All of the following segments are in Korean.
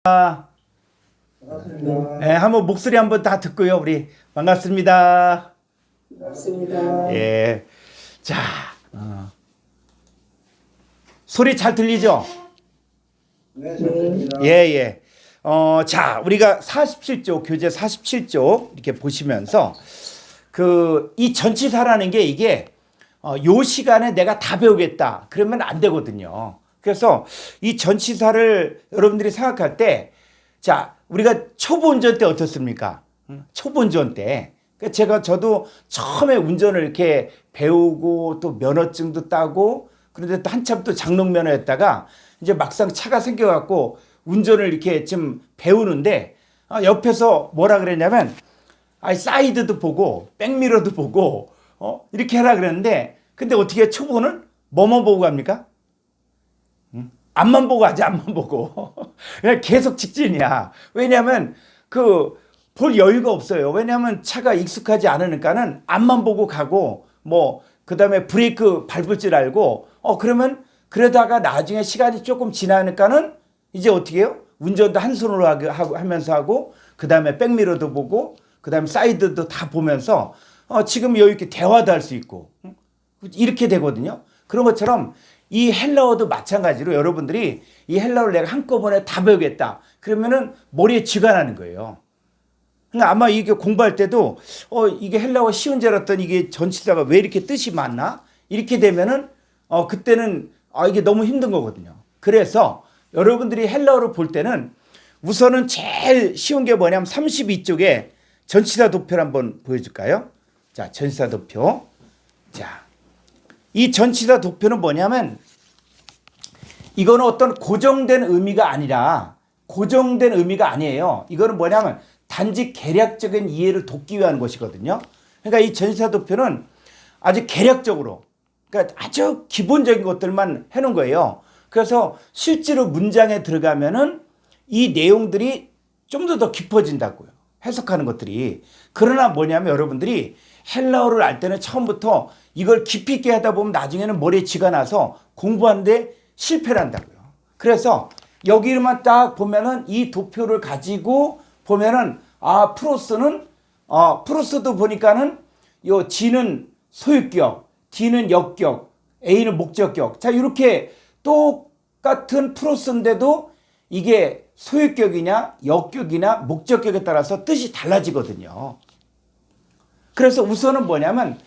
반갑습니다. 네, 한번 목소리 한번 다 듣고요. 우리 반갑습니다. 반갑습니다. 예. 자, 소리 잘 들리죠? 네, 잘 들립니다. 예, 예. 자, 우리가 47쪽, 교재 47쪽 이렇게 보시면서 이 전치사라는 게 이게 요 시간에 내가 다 배우겠다. 그러면 안 되거든요. 그래서 이 전치사를 여러분들이 생각할 때, 자, 우리가 초보 운전 때 어떻습니까? 초보 운전 때. 저도 처음에 운전을 이렇게 배우고 또 면허증도 따고 그런데 또 한참 또 장롱면허였다가 이제 막상 차가 생겨갖고 운전을 이렇게 좀 배우는데 옆에서 뭐라 그랬냐면 사이드도 보고 백미러도 보고 이렇게 하라 그랬는데 근데 어떻게 초보는 뭐만 보고 갑니까? 앞만 보고 하지 앞만 보고 그냥 계속 직진이야. 왜냐하면 볼 여유가 없어요. 왜냐하면 차가 익숙하지 않으니까는 앞만 보고 가고 그다음에 브레이크 밟을 줄 알고 그러면 그러다가 나중에 시간이 조금 지나니까는 이제 어떻게 해요? 운전도 한 손으로 하면서 하고 그다음에 백미러도 보고 그다음에 사이드도 다 보면서 지금 여유 있게 대화도 할 수 있고 이렇게 되거든요. 그런 것처럼 이 헬라어도 마찬가지로 여러분들이 이 헬라어를 내가 한꺼번에 다 배우겠다. 그러면은 머리에 쥐가 나는 거예요. 그러니까 아마 이게 공부할 때도 이게 헬라어 쉬운 줄 알았더니 이게 전치사가 왜 이렇게 뜻이 많나? 이렇게 되면은 그때는 이게 너무 힘든 거거든요. 그래서 여러분들이 헬라어를 볼 때는 우선은 제일 쉬운 게 뭐냐면 32쪽에 전치사 도표를 한번 보여줄까요? 자, 전치사 도표. 자, 이 전치사 도표는 뭐냐면 이거는 어떤 고정된 의미가 아니라 고정된 의미가 아니에요. 이거는 뭐냐면 단지 개략적인 이해를 돕기 위한 것이거든요. 그러니까 이 전치사 도표는 아주 개략적으로 그러니까 아주 기본적인 것들만 해놓은 거예요. 그래서 실제로 문장에 들어가면은 이 내용들이 좀 더 깊어진다고요. 해석하는 것들이. 그러나 뭐냐면 여러분들이 헬라어를 알 때는 처음부터 이걸 깊이 있게 하다 보면 나중에는 머리에 쥐가 나서 공부하는데 실패를 한다고요. 그래서 여기만 딱 보면은 이 도표를 가지고 보면은 프로스도 보니까는 요 G는 소유격, D는 역격, A는 목적격. 자, 이렇게 똑같은 프로스인데도 이게 소유격이냐, 역격이냐, 목적격에 따라서 뜻이 달라지거든요. 그래서 우선은 뭐냐면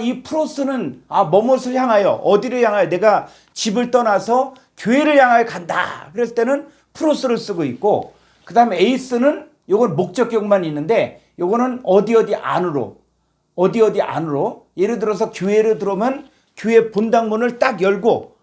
이 프로스는 뭐뭇을 향하여 어디를 향하여 내가 집을 떠나서 교회를 향하여 간다. 그랬을 때는 프로스를 쓰고 있고 그다음에 에이스는 요건 목적격만 있는데 요거는 어디 안으로 예를 들어서 교회를 들어오면 교회 본당문을 딱 열고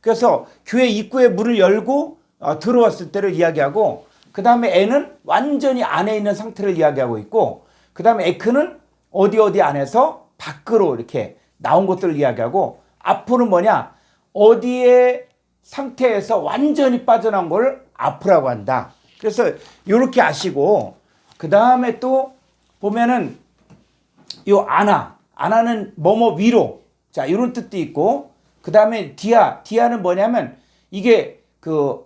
그래서 교회 입구에 문을 열고 들어왔을 때를 이야기하고 그다음에 N은 완전히 안에 있는 상태를 이야기하고 있고 그다음에 에크는 어디 안에서 밖으로 이렇게 나온 것들을 이야기하고 앞으로는 뭐냐 어디의 상태에서 완전히 빠져나온 걸 앞으라고 한다. 그래서 이렇게 아시고 그 다음에 또 보면은 요 아나는 뭐뭐 위로 자 이런 뜻도 있고 그 다음에 디아는 뭐냐면 이게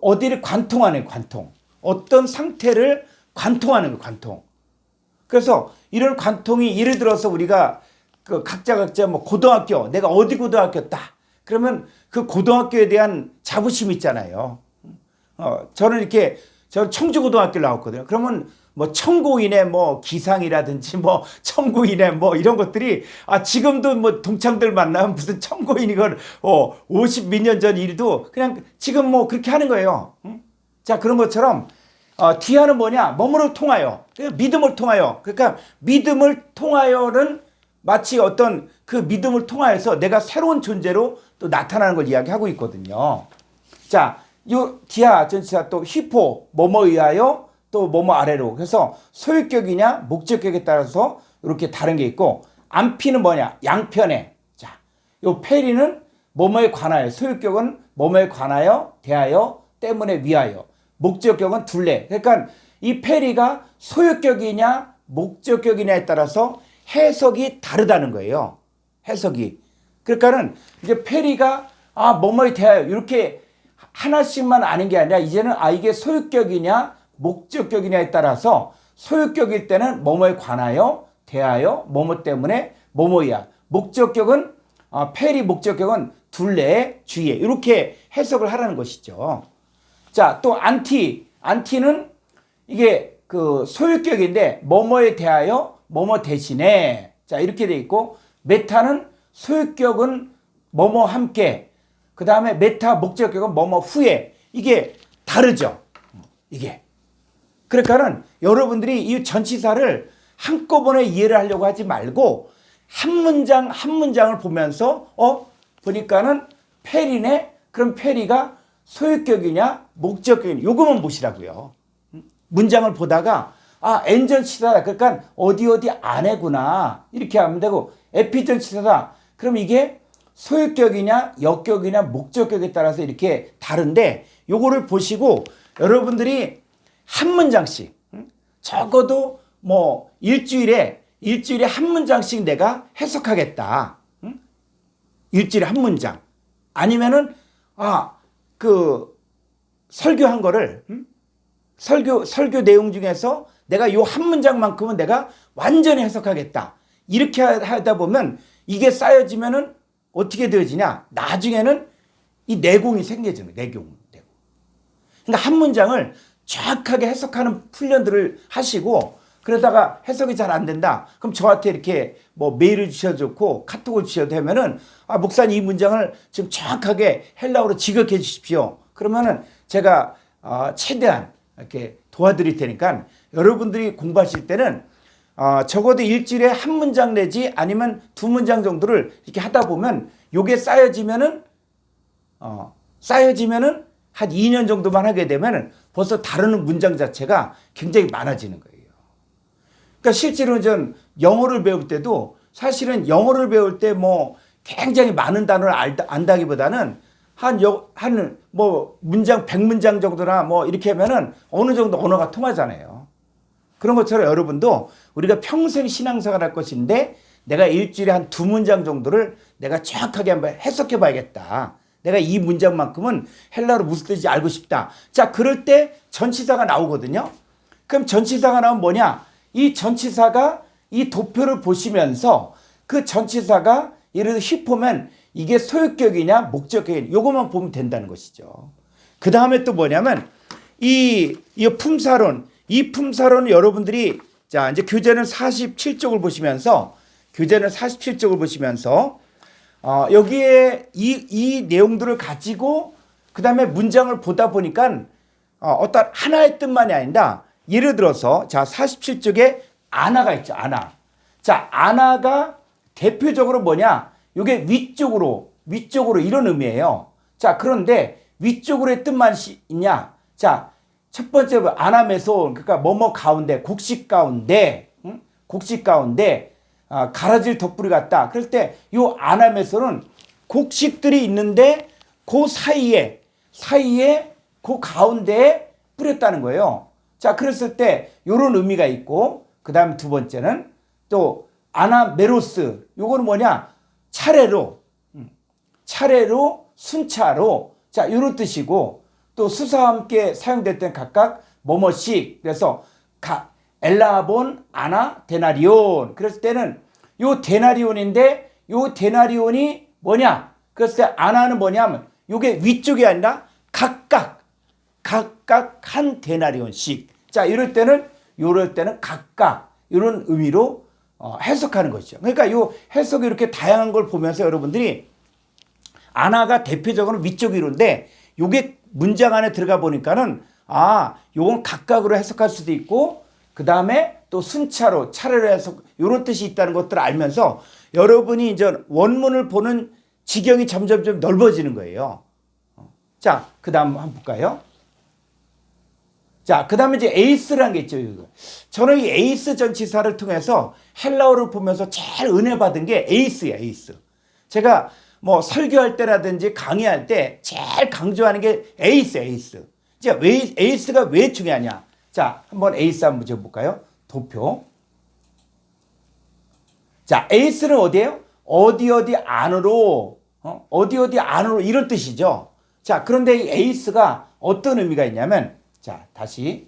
어디를 관통하는 관통 어떤 상태를 관통하는 거예요. 관통. 그래서 이런 관통이 예를 들어서 우리가 각자 고등학교 내가 어디 고등학교다 그러면 그 고등학교에 대한 자부심이 있잖아요. 저는 청주고등학교를 나왔거든요. 그러면 청고인의 기상이라든지 청고인의 이런 것들이 지금도 동창들 만나면 무슨 청고인 이걸 50 몇 년 전 일도 그냥 지금 그렇게 하는 거예요. 자 그런 것처럼 디아는 뭐냐 뭐뭐를 통하여 믿음을 통하여 그러니까 믿음을 통하여는 마치 어떤 그 믿음을 통하여서 내가 새로운 존재로 또 나타나는 걸 이야기하고 있거든요. 자, 요 디아 전치사 또 히포 뭐뭐 의하여 또 뭐뭐 아래로 그래서 소유격이냐 목적격에 따라서 이렇게 다른 게 있고 안피는 뭐냐 양편에 자, 요 페리는 뭐뭐에 관하여 소유격은 뭐뭐에 관하여 대하여 때문에 위하여 목적격은 둘레. 그러니까 이 페리가 소유격이냐 목적격이냐에 따라서 해석이 다르다는 거예요. 해석이. 그러니까는 이제 페리가 뭐뭐에 대하여 이렇게 하나씩만 아는 게 아니라 이제는 이게 소유격이냐 목적격이냐에 따라서 소유격일 때는 뭐뭐에 관하여 대하여 뭐뭐 때문에 뭐뭐야. 목적격은 페리 목적격은 둘레 주위에 이렇게 해석을 하라는 것이죠. 자, 또 안티는 이게 그 소유격인데 뭐뭐에 대하여 뭐뭐 대신에 자 이렇게 돼 있고 메타는 소유격은 뭐뭐 함께 그 다음에 메타 목적격은 뭐뭐 후에 이게 다르죠. 이게 그러니까는 여러분들이 이 전치사를 한꺼번에 이해를 하려고 하지 말고 한 문장 한 문장을 보면서 보니까는 페리네 그럼 페리가 소유격이냐 목적격이냐 요거만 보시라고요. 문장을 보다가 엔전치사다 그러니까 어디 안에구나 이렇게 하면 되고 에피전치사다 그럼 이게 소유격이냐 역격이냐 목적격에 따라서 이렇게 다른데 요거를 보시고 여러분들이 한 문장씩 적어도 뭐 일주일에 한 문장씩 내가 해석하겠다. 일주일에 한 문장 아니면은 그 설교한 거를 설교 내용 중에서 내가 요 한 문장만큼은 내가 완전히 해석하겠다. 이렇게 하다 보면 이게 쌓여지면은 어떻게 되어지냐? 나중에는 이 내공이 생겨지는 거예요. 내공. 그러니까 한 문장을 정확하게 해석하는 훈련들을 하시고 그러다가 해석이 잘 안 된다. 그럼 저한테 이렇게 뭐 메일을 주셔도 좋고 카톡을 주셔도 되면은 목사님 이 문장을 지금 정확하게 헬라어로 지극해 주십시오. 그러면은 제가 최대한 이렇게 도와드릴 테니까 여러분들이 공부하실 때는 적어도 일주일에 한 문장 내지 아니면 두 문장 정도를 이렇게 하다 보면 요게 쌓여지면은 한 2년 정도만 하게 되면 벌써 다루는 문장 자체가 굉장히 많아지는 거예요. 그러니까 실제로 전 영어를 배울 때도 사실은 영어를 배울 때 뭐 굉장히 많은 단어를 안다기보다는 한 뭐 문장 100문장 정도나 뭐 이렇게 하면은 어느 정도 언어가 통하잖아요. 그런 것처럼 여러분도 우리가 평생 신앙생활 할 것인데 내가 일주일에 한 두 문장 정도를 내가 정확하게 한번 해석해 봐야겠다. 내가 이 문장만큼은 헬라어로 무슨 뜻인지 알고 싶다. 자, 그럴 때 전치사가 나오거든요. 그럼 전치사가 나오면 뭐냐? 이 전치사가 이 도표를 보시면서 그 전치사가 예를 들어 히포면 이게 소유격이냐 목적격이냐 요것만 보면 된다는 것이죠. 그 다음에 또 뭐냐면 이 품사론 이 품사론 여러분들이 자 이제 교재는 47쪽을 보시면서 여기에 이 내용들을 가지고 그 다음에 문장을 보다 보니까 어떤 하나의 뜻만이 아니라 예를 들어서 자 47쪽에 아나가 있죠. 자 아나가 대표적으로 뭐냐? 이게 위쪽으로 이런 의미예요. 자 그런데 위쪽으로의 뜻만 있냐? 자 첫 번째 아나메소 그러니까 뭐뭐 가운데 곡식 가운데 가라질 덧불이 같다. 그럴 때 이 아나메소는 곡식들이 있는데 그 사이에 그 가운데에 뿌렸다는 거예요. 자 그랬을 때 이런 의미가 있고 그 다음 두 번째는 또 아나메로스 요거는 뭐냐? 차례로 순차로 자 이런 뜻이고 또 수사와 함께 사용될 때는 각각 뭐뭐씩 그래서 엘라본 아나 데나리온 그랬을 때는 요 데나리온인데 요 데나리온이 뭐냐? 그랬을 때 아나는 뭐냐면 요게 위쪽이 아니라 각각 한 데나리온씩 자 이럴 때는 각각 이런 의미로 해석하는 것이죠. 그러니까 요 해석이 이렇게 다양한 걸 보면서 여러분들이 아나가 대표적으로 위쪽 위로인데 요게 문장 안에 들어가 보니까는 요건 각각으로 해석할 수도 있고 그 다음에 또 순차로 차례로 해석 요런 뜻이 있다는 것들을 알면서 여러분이 이제 원문을 보는 지경이 점점 좀 넓어지는 거예요. 자, 그 다음 한번 볼까요? 자, 그 다음에 이제 에이스라는 게 있죠. 저는 이 에이스 전치사를 통해서 헬라어를 보면서 제일 은혜 받은 게 에이스예요, 에이스. 제가 뭐 설교할 때라든지 강의할 때 제일 강조하는 게 에이스. 자, 에이스가 왜 중요하냐? 자, 한번 에이스 한번 적어볼까요? 도표. 자, 에이스는 어디예요? 어디 안으로 이런 뜻이죠. 자, 그런데 이 에이스가 어떤 의미가 있냐면, 자, 다시.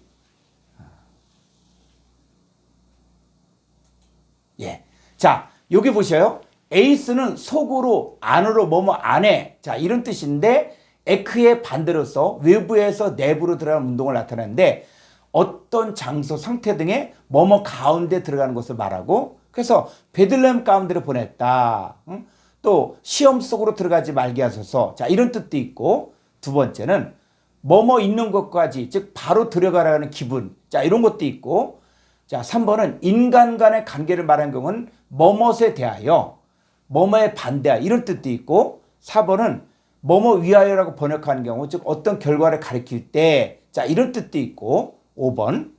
예. 자, 여기 보셔요. 에이스는 속으로, 안으로, 뭐뭐 안에. 자, 이런 뜻인데, 에크의 반대로서 외부에서 내부로 들어가는 운동을 나타내는데, 어떤 장소, 상태 등의 뭐뭐 가운데 들어가는 것을 말하고, 그래서 베들레헴 가운데로 보냈다. 응? 또 시험 속으로 들어가지 말게 하소서. 자, 이런 뜻도 있고, 두 번째는 뭐뭐 있는 것까지, 즉 바로 들어가라는 기분. 자, 이런 것도 있고, 자, 3번은 인간 간의 관계를 말하는 경우는 뭐뭇에 대하여, 뭐뭐에 반대하여 이런 뜻도 있고, 4번은 뭐뭐 위하여라고 번역하는 경우, 즉 어떤 결과를 가리킬 때, 자, 이런 뜻도 있고, 5번.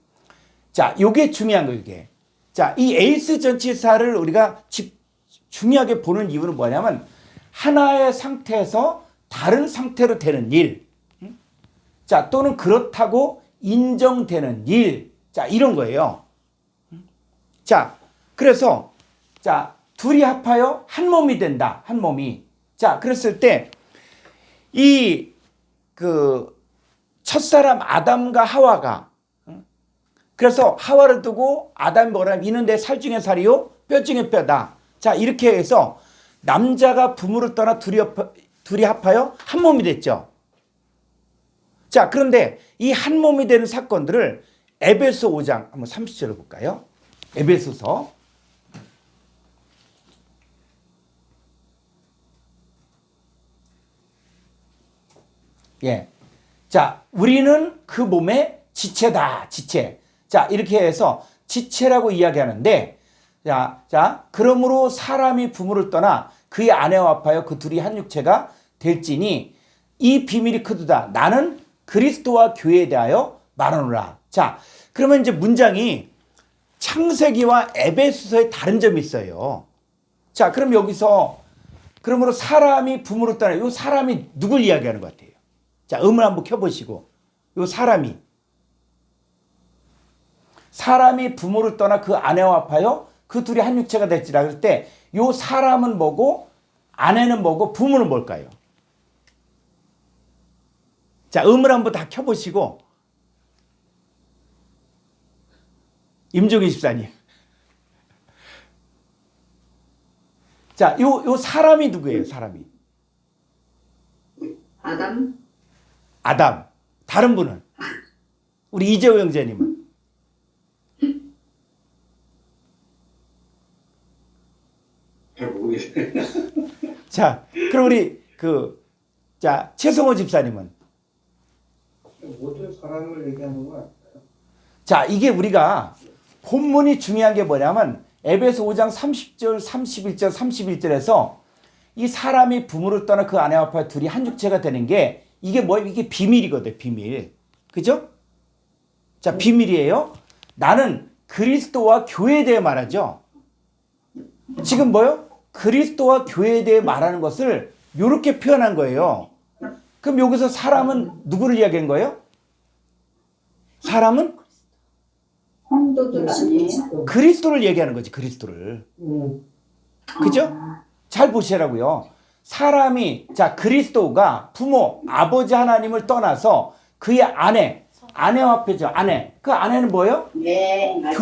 자, 요게 중요한 거예요, 이게. 자, 이 에이스 전치사를 우리가 중요하게 보는 이유는 뭐냐면, 하나의 상태에서 다른 상태로 되는 일. 자, 또는 그렇다고 인정되는 일. 자, 이런 거예요. 자, 그래서, 자, 둘이 합하여 한 몸이 된다. 한 몸이. 자, 그랬을 때, 첫사람 아담과 하와가, 그래서 하와를 두고 아담이 뭐라 이는 내 살 중에 살이요, 뼈 중에 뼈다. 자, 이렇게 해서 남자가 부모를 떠나 둘이 합하여 한 몸이 됐죠. 자, 그런데 이 한 몸이 되는 사건들을 에베소 5장 한번 30절을 볼까요? 에베소서. 예. 자, 우리는 그 몸의 지체다. 지체. 자, 이렇게 해서 지체라고 이야기하는데, 자, 그러므로 사람이 부모를 떠나 그의 아내와 합하여 그 둘이 한 육체가 될지니 이 비밀이 크도다. 나는 그리스도와 교회에 대하여 말하노라. 자, 그러면 이제 문장이 창세기와 에베소서에 다른 점이 있어요. 자, 그럼 여기서 그러므로 사람이 부모를 떠나, 이 사람이 누굴 이야기하는 것 같아요? 자, 음을 한번 켜보시고, 이 사람이 부모를 떠나 그 아내와 합하여 그 둘이 한 육체가 될지라 그럴 때, 이 사람은 뭐고, 아내는 뭐고, 부모는 뭘까요? 자, 음을 한번 다 켜보시고, 임종희 집사님. 자, 요 사람이 누구예요, 사람이? 아담. 다른 분은? 우리 이재호 형제님은? 잘 모르겠어요. 자, 그럼 우리 최성호 집사님은? 모든 사람을 얘기하는 거 같아요. 자, 이게 우리가 본문이 중요한 게 뭐냐면 에베소 5장 30절, 31절, 31절에서 이 사람이 부모를 떠나 그 아내와 합하여 둘이 한 육체가 되는 게 이게 뭐예요? 이게 비밀이거든요. 비밀. 그죠? 자, 비밀이에요. 나는 그리스도와 교회에 대해 말하죠. 지금 뭐요? 그리스도와 교회에 대해 말하는 것을 이렇게 표현한 거예요. 그럼 여기서 사람은 누구를 이야기한 거예요? 사람은? 성도들 아니에요? 그리스도를 얘기하는 거지, 그리스도를. 그죠? 잘 보시라고요. 사람이, 자, 그리스도가 부모, 아버지 하나님을 떠나서 그의 아내와 합해죠, 아내. 그 아내는 뭐예요? 네, 맞아요.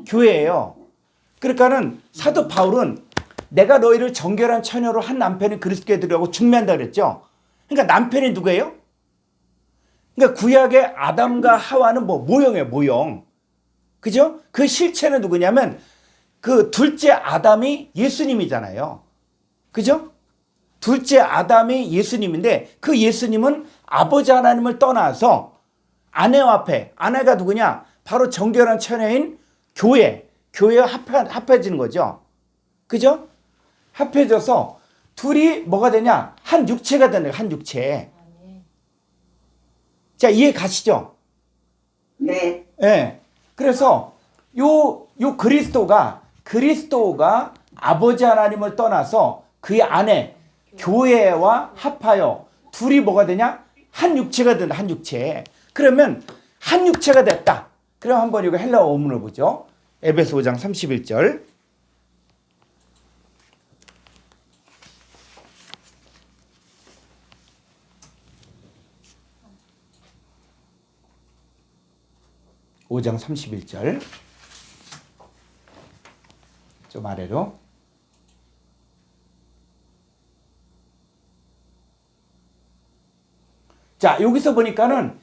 교회예요. 그러니까는 사도 바울은 내가 너희를 정결한 처녀로 한 남편이 그리스도께 들어가고 중매한다 그랬죠. 그러니까 남편이 누구예요? 그러니까 구약의 아담과 하와는 모형이에요, 모형. 그죠? 그 실체는 누구냐면 그 둘째 아담이 예수님이잖아요. 그죠? 둘째 아담이 예수님인데 그 예수님은 아버지 하나님을 떠나서 아내와 아내가 누구냐? 바로 정결한 처녀인 교회와 합해지는 거죠. 그죠? 합해져서 둘이 뭐가 되냐? 한 육체가 되는 거예요, 한 육체. 자, 이해 가시죠? 네. 네. 그래서 요 그리스도가 아버지 하나님을 떠나서 그의 아내 교회와 합하여 둘이 뭐가 되냐? 한 육체가 된다. 한 육체. 그러면 한 육체가 됐다. 그럼 한번 이거 헬라어 원문을 보죠. 에베소 5장 31절. 5장 31절. 좀 아래로. 자, 여기서 보니까는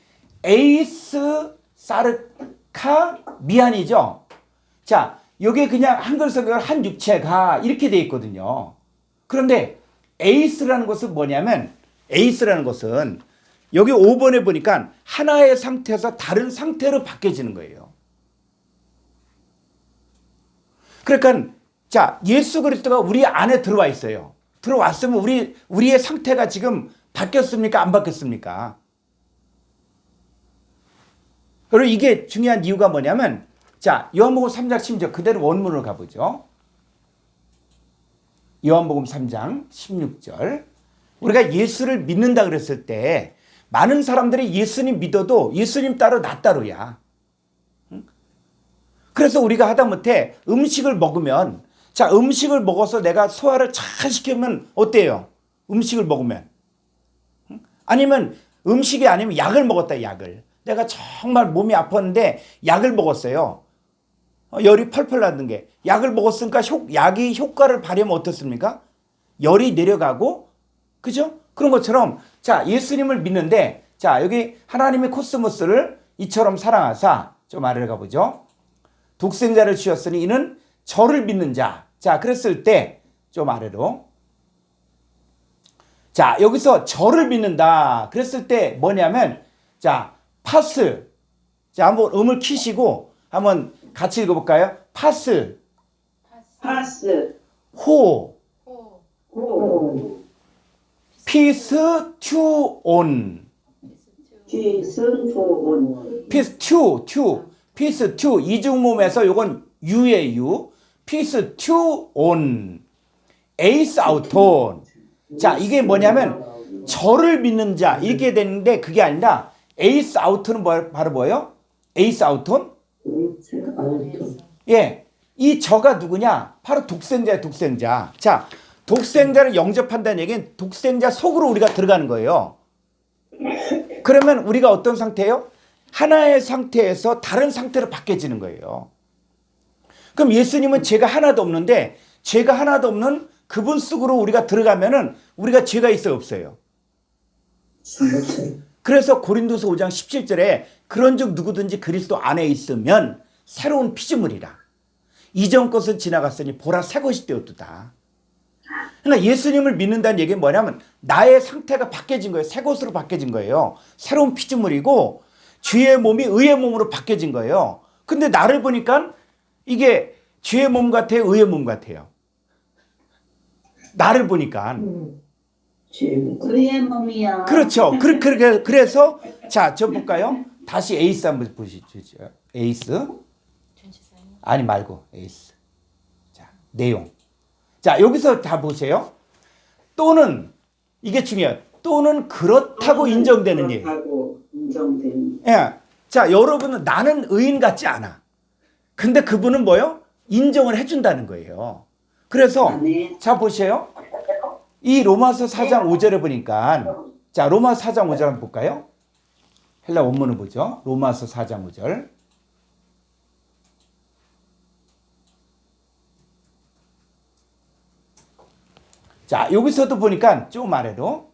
에이스 사르카 미안이죠. 자, 여기 그냥 한글 성경을 한 육체가 이렇게 돼 있거든요. 그런데 에이스라는 것은 뭐냐면, 에이스라는 것은 여기 5번에 보니까 하나의 상태에서 다른 상태로 바뀌어지는 거예요. 그러니까 자, 예수 그리스도가 우리 안에 들어와 있어요. 들어왔으면 우리의 상태가 지금 바뀌었습니까? 안 바뀌었습니까? 그리고 이게 중요한 이유가 뭐냐면, 자, 요한복음 3장 16절 그대로 원문으로 가보죠. 요한복음 3장 16절. 우리가 예수를 믿는다 그랬을 때 많은 사람들이 예수님 믿어도 예수님 따로 나 따로야. 그래서 우리가 하다못해 음식을 먹으면, 자, 음식을 먹어서 내가 소화를 잘 시키면 어때요? 음식을 먹으면. 아니면 음식이 아니면 약을 먹었다, 약을. 내가 정말 몸이 아팠는데 약을 먹었어요. 열이 펄펄 나는 게. 약을 먹었으니까 약이 효과를 발휘하면 어떻습니까? 열이 내려가고, 그죠? 그런 것처럼, 자, 예수님을 믿는데, 자, 여기 하나님의 코스모스를 이처럼 사랑하사, 좀 아래로 가보죠. 독생자를 주셨으니 이는 저를 믿는 자. 자, 그랬을 때, 좀 아래로. 자, 여기서 저를 믿는다. 그랬을 때 뭐냐면, 자, 파스. 자, 한번 음을 키시고, 한번 같이 읽어볼까요? 파스. 파스. 호. 호. 피스 투 온. 피스 투온. 피스 투. 피스 투. 이중몸에서 요건 유의 유. 피스 투 온. 에이스 아우톤. 자, 이게 뭐냐면 저를 믿는 자 이렇게 되는데 그게 아니라 에이스 아우톤은 바로 뭐예요? 에이스 아우톤? 예, 이 저가 누구냐? 바로 독생자예요, 독생자. 자, 독생자를 영접한다는 얘기는 독생자 속으로 우리가 들어가는 거예요. 그러면 우리가 어떤 상태예요? 하나의 상태에서 다른 상태로 바뀌어지는 거예요. 그럼 예수님은 죄가 하나도 없는데 죄가 하나도 없는 그분 속으로 우리가 들어가면은 우리가 죄가 있어요, 없어요? 그래서 고린도서 5장 17절에 그런즉 누구든지 그리스도 안에 있으면 새로운 피조물이라. 이전 것은 지나갔으니 보라 새 것이 되었도다. 그러니까 예수님을 믿는다는 얘기는 뭐냐면 나의 상태가 바뀌어진 거예요. 새 것으로 바뀌어진 거예요. 새로운 피조물이고 죄의 몸이 의의 몸으로 바뀌어진 거예요. 근데 나를 보니까 이게 죄의 몸 같아요, 의의 몸 같아요? 나를 보니까. 그의 몸이야. 그렇죠. 그래서 자, 저 볼까요? 다시 에이스 한번 보시죠. 에이스. 아니 말고 에이스. 자, 내용. 자, 여기서 다 보세요. 또는 이게 중요해요. 또는 그렇다고 인정되는 일. 그렇다고 인정되는. 예. 자, 여러분은 나는 의인 같지 않아. 근데 그분은 뭐요? 인정을 해준다는 거예요. 그래서 자, 보세요. 이 로마서 4장 5절에 보니까, 자, 로마서 4장 5절 한번 볼까요? 헬라 원문을 보죠. 로마서 4장 5절. 자, 여기서도 보니까 조금 아래로.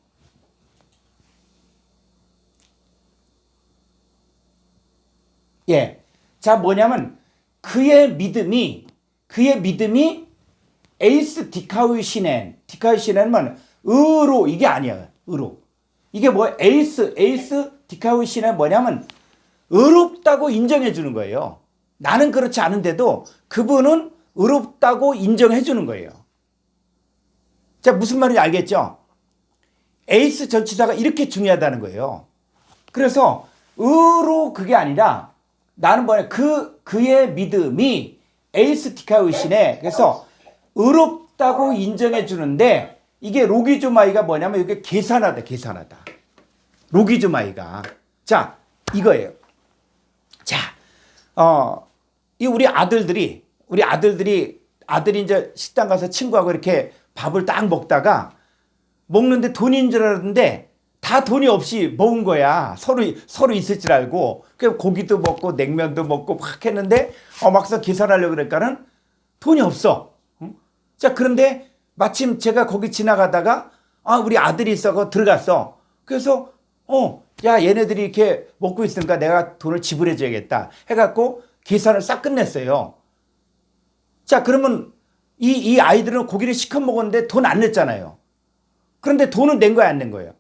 예. 자, 뭐냐면 그의 믿음이 에이스 디카우시넨. 디카우시넨은 뭐냐? 의로, 이게 아니야. 의로. 이게 뭐야? 에이스 디카우시넨 뭐냐면 의롭다고 인정해 주는 거예요. 나는 그렇지 않은데도 그분은 의롭다고 인정해 주는 거예요. 자, 무슨 말인지 알겠죠? 에이스 전치사가 이렇게 중요하다는 거예요. 그래서 의로 그게 아니라 나는 뭐냐? 그의 믿음이 에이스 디카우시네. 그래서 의롭다고 인정해 주는데 이게 로기즈마이가 뭐냐면 이게 계산하다. 로기즈마이가. 자, 이거예요. 자, 이 우리 아들들이 이제 식당 가서 친구하고 이렇게 밥을 딱 먹다가 먹는데 돈인 줄 알았는데 다 돈이 없이 모은 거야. 서로 있을 줄 알고. 그 고기도 먹고 냉면도 먹고 막 했는데 막상 계산하려고 그러니까는 돈이 없어. 응? 자, 그런데 마침 제가 거기 지나가다가 우리 아들이 있어서 들어갔어. 그래서 야, 얘네들이 이렇게 먹고 있으니까 내가 돈을 지불해 줘야겠다 해갖고 계산을 싹 끝냈어요. 자, 그러면 이 아이들은 고기를 시켜 먹었는데 돈 안 냈잖아요. 그런데 돈은 낸 거야, 안 낸 거예요?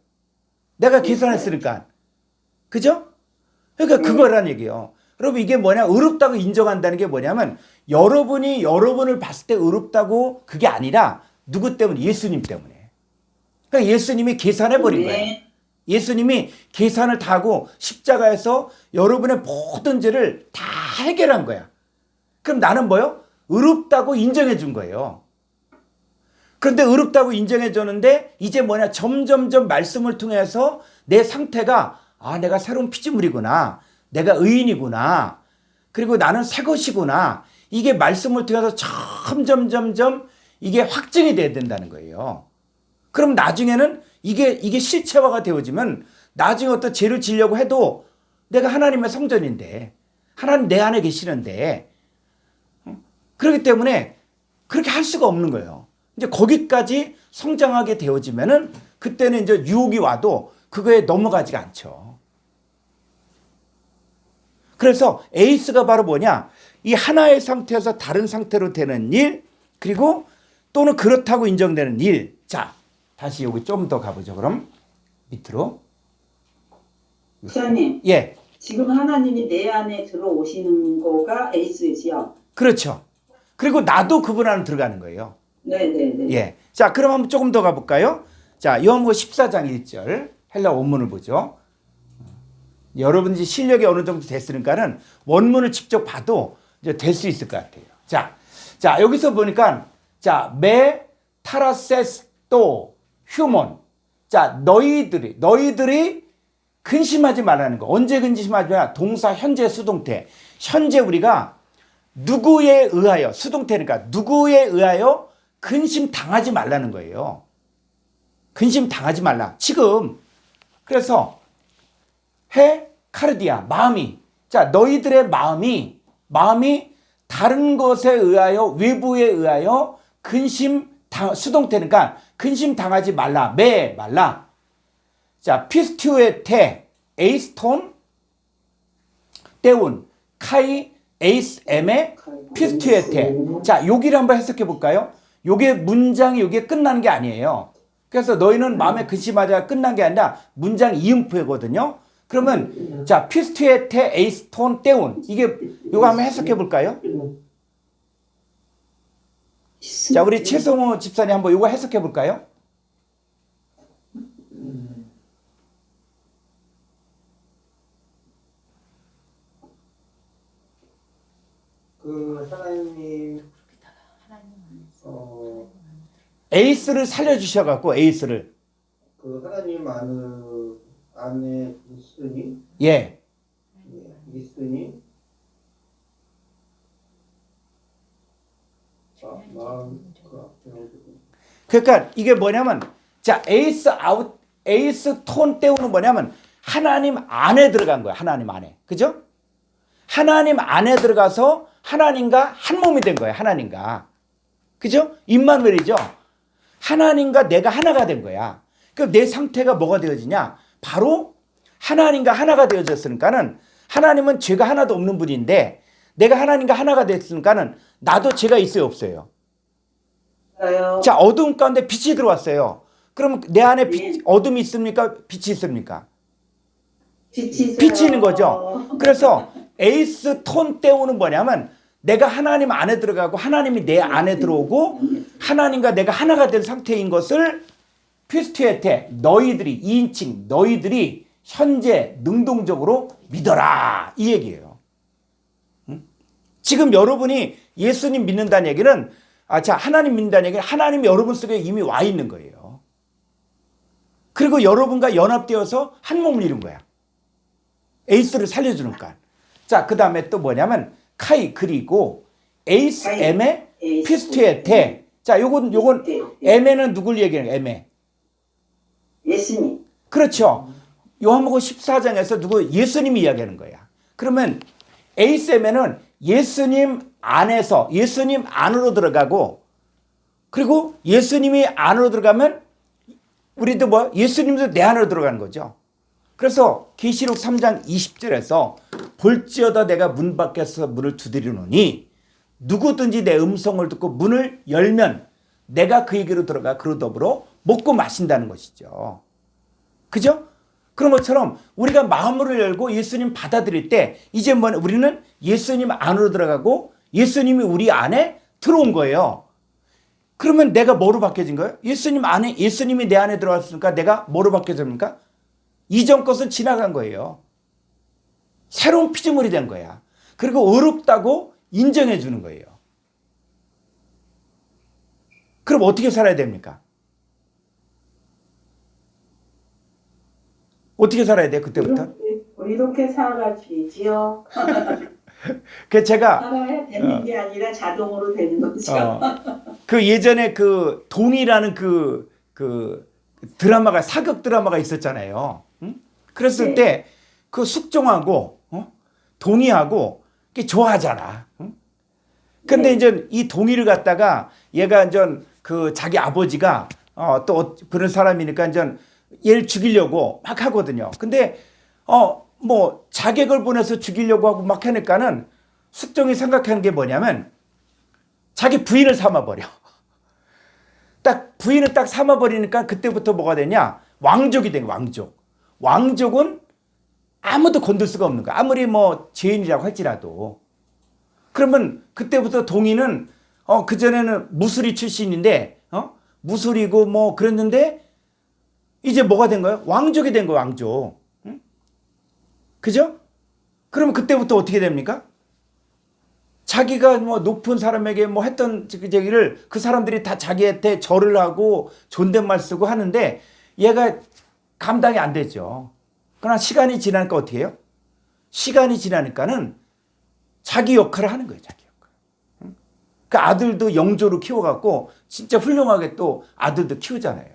내가 계산했으니까. 그죠? 그러니까 그거란 얘기예요. 여러분, 이게 뭐냐? 의롭다고 인정한다는 게 뭐냐면 여러분이 여러분을 봤을 때 의롭다고 그게 아니라 누구 때문에? 예수님 때문에. 그러니까 예수님이 계산해버린 거예요. 예수님이 계산을 다 하고 십자가에서 여러분의 모든 죄를 다 해결한 거야. 그럼 나는 뭐요? 의롭다고 인정해 준 거예요. 그런데 의롭다고 인정해 줬는데 이제 뭐냐? 점점점 말씀을 통해서 내 상태가 내가 새로운 피조물이구나. 내가 의인이구나. 그리고 나는 새 것이구나. 이게 말씀을 통해서 점점점점 이게 확증이 돼야 된다는 거예요. 그럼 나중에는 이게 실체화가 되어지면 나중에 어떤 죄를 지려고 해도 내가 하나님의 성전인데 하나님 내 안에 계시는데 그렇기 때문에 그렇게 할 수가 없는 거예요. 이제 거기까지 성장하게 되어지면은 그때는 이제 유혹이 와도 그거에 넘어가지가 않죠. 그래서 에이스가 바로 뭐냐? 이 하나의 상태에서 다른 상태로 되는 일, 그리고 또는 그렇다고 인정되는 일. 자, 다시 여기 좀 더 가보죠. 그럼 밑으로. 목사님, 예, 지금 하나님이 내 안에 들어오시는 거가 에이스지요? 그렇죠. 그리고 나도 그분 안에 들어가는 거예요. 네네네. 예. 자, 그럼 한번 조금 더 가볼까요? 자, 요한복음 14장 1절 헬라 원문을 보죠. 여러분 이제 실력이 어느 정도 됐으니까는 원문을 직접 봐도 이제 될 수 있을 것 같아요. 자, 여기서 보니까 메 타라세스토 휴몬. 자, 너희들이 근심하지 말라는 거. 언제 근심하냐? 동사 현재 수동태. 현재 우리가 누구에 의하여, 수동태니까 누구에 의하여 근심 당하지 말라는 거예요. 근심 당하지 말라. 지금 그래서 카르디아 마음이, 자, 너희들의 마음이 다른 것에 의하여, 외부에 의하여 수동태니까 근심 당하지 말라. 말라. 자, 피스튜에테 에이스톤 때운 카이 에이스 엠에 피스튜에테. 자, 여기를 한번 해석해 볼까요? 요게 문장이 요게 끝나는 게 아니에요. 그래서 너희는 마음에 근심하자 끝난 게 아니라 문장 이음표거든요. 그러면 자, 피스튜에테 에이스톤 때운, 이게 요거 한번 해석해 볼까요? 자, 우리 최성호 집사님 한번 요거 해석해 볼까요? 그 하나님 에이스를 살려주셔갖고 에이스를 그 하나님 안에 있으니 마음 그러니까 이게 뭐냐면 자, 에이스 톤 때우는 뭐냐면 하나님 안에 들어간 거야. 하나님 안에. 그죠? 하나님 안에 들어가서 하나님과 한 몸이 된 거예요. 하나님과. 그죠? 임마누엘이죠. 하나님과 내가 하나가 된 거야. 그럼 내 상태가 뭐가 되어지냐? 바로 하나님과 하나가 되어졌으니까는 하나님은 죄가 하나도 없는 분인데 내가 하나님과 하나가 됐으니까는 나도 죄가 있어요, 없어요? 자, 어두움 가운데 빛이 들어왔어요. 그럼 내 안에 어둠이 있습니까? 빛이 있습니까? 빛이 있는 거죠. 그래서 에이스 톤 때우는 뭐냐면 내가 하나님 안에 들어가고 하나님이 내 안에 들어오고 하나님과 내가 하나가 된 상태인 것을 피스투에테 너희들이 2인칭 너희들이 현재 능동적으로 믿어라 이 얘기예요. 지금 여러분이 예수님 믿는다는 얘기는 자, 하나님 믿는다는 얘기는 하나님이 여러분 속에 이미 와 있는 거예요. 그리고 여러분과 연합되어서 한 몸을 이룬 거야. 에이스를 살려주니까. 자, 그 다음에 또 뭐냐면 카이 그리고 에이스 에메 피스투에테. 자, 요건 에메는 누굴 얘기하는 거야? 에메. 예수님. 그렇죠. 요한복음 14장에서 누구 예수님이 이야기하는 거야. 그러면 에이셈에는 예수님 안에서 예수님 안으로 들어가고 그리고 예수님이 안으로 들어가면 우리도 뭐 예수님도 내 안으로 들어가는 거죠. 그래서 계시록 3장 20절에서 볼지어다 내가 문 밖에서 문을 두드리노니 누구든지 내 음성을 듣고 문을 열면 내가 그에게로 들어가 그로 더불어 먹고 마신다는 것이죠. 그죠? 그런 것처럼 우리가 마음을 열고 예수님 받아들일 때 이제 뭐 우리는 예수님 안으로 들어가고 예수님이 우리 안에 들어온 거예요. 그러면 내가 뭐로 바뀌어진 거예요? 예수님 안에 예수님이 내 안에 들어왔으니까 내가 뭐로 바뀌어집니까? 이전 것은 지나간 거예요. 새로운 피조물이 된 거야. 그리고 의롭다고 인정해 주는 거예요. 그럼 어떻게 살아야 됩니까? 어떻게 살아야 돼요? 그때부터? 이렇게 살아가지지요. 그 제가 살아야 되는 게 아니라 자동으로 되는 거죠. 그 예전에 그 동이라는 그 드라마가 사극 드라마가 있었잖아요. 응? 그랬을 네. 때 그 숙종하고 동이하고 좋아하잖아. 응? 근데 네. 이제 이 동이를 갖다가 얘가 이제 그 자기 아버지가 또 그런 사람이니까 이제 얘를 죽이려고 막 하거든요. 근데 뭐 자객을 보내서 죽이려고 하고 막 하니까는 숙종이 생각하는 게 뭐냐면 자기 부인을 삼아버려. 딱 부인을 딱 삼아버리니까 그때부터 뭐가 되냐? 왕족이 된 거야, 왕족. 왕족은 아무도 건들 수가 없는 거야. 아무리 뭐 죄인이라고 할지라도. 그러면 그때부터 동이는 그전에는 무술이 출신인데 무술이고 뭐 그랬는데 이제 뭐가 된 거예요? 왕족이 된 거예요, 왕족. 응? 그죠? 그러면 그때부터 어떻게 됩니까? 자기가 뭐 높은 사람에게 뭐 했던 얘기를 그 사람들이 다 자기한테 절을 하고 존댓말 쓰고 하는데 얘가 감당이 안 되죠. 그러나 시간이 지나니까 어떻게 해요? 시간이 지나니까는 자기 역할을 하는 거예요, 자기 역할. 그 아들도 영조로 키워갖고 진짜 훌륭하게 또 아들도 키우잖아요.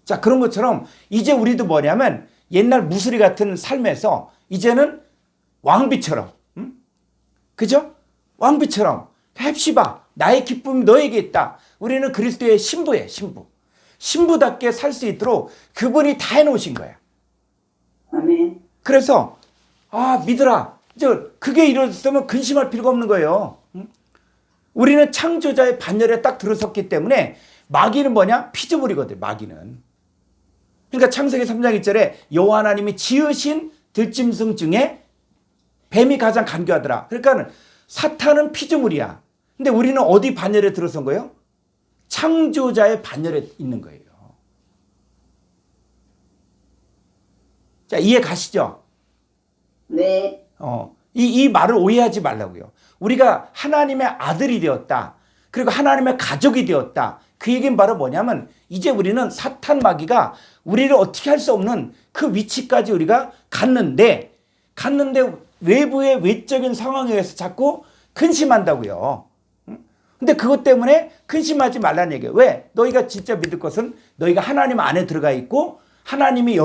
자, 그런 것처럼 이제 우리도 뭐냐면 옛날 무수리 같은 삶에서 이제는 왕비처럼, 그죠? 왕비처럼 헵시바 나의 기쁨이 너에게 있다. 우리는 그리스도의 신부예요, 신부. 신부답게 살 수 있도록 그분이 다 해놓으신 거야. 아멘. 그래서 믿으라. 그게 이루어졌으면 근심할 필요가 없는 거예요. 우리는 창조자의 반열에 딱 들어섰기 때문에 마귀는 뭐냐? 피조물이거든, 마귀는. 그러니까 창세기 3장 1절에 여호와 하나님이 지으신 들짐승 중에 뱀이 가장 간교하더라. 그러니까 사탄은 피조물이야. 근데 우리는 어디 반열에 들어선 거예요? 창조자의 반열에 있는 거예요. 자, 이해 가시죠? 네. 이 말을 오해하지 말라고요. 우리가 하나님의 아들이 되었다. 그리고 하나님의 가족이 되었다. 그 얘기는 바로 뭐냐면 이제 우리는 사탄 마귀가 우리를 어떻게 할 수 없는 그 위치까지 우리가 갔는데 외부의 외적인 상황에 의해서 자꾸 근심한다고요. 근데 그것 때문에 근심하지 말라는 얘기예요. 왜? 너희가 진짜 믿을 것은 너희가 하나님 안에 들어가 있고 하나님이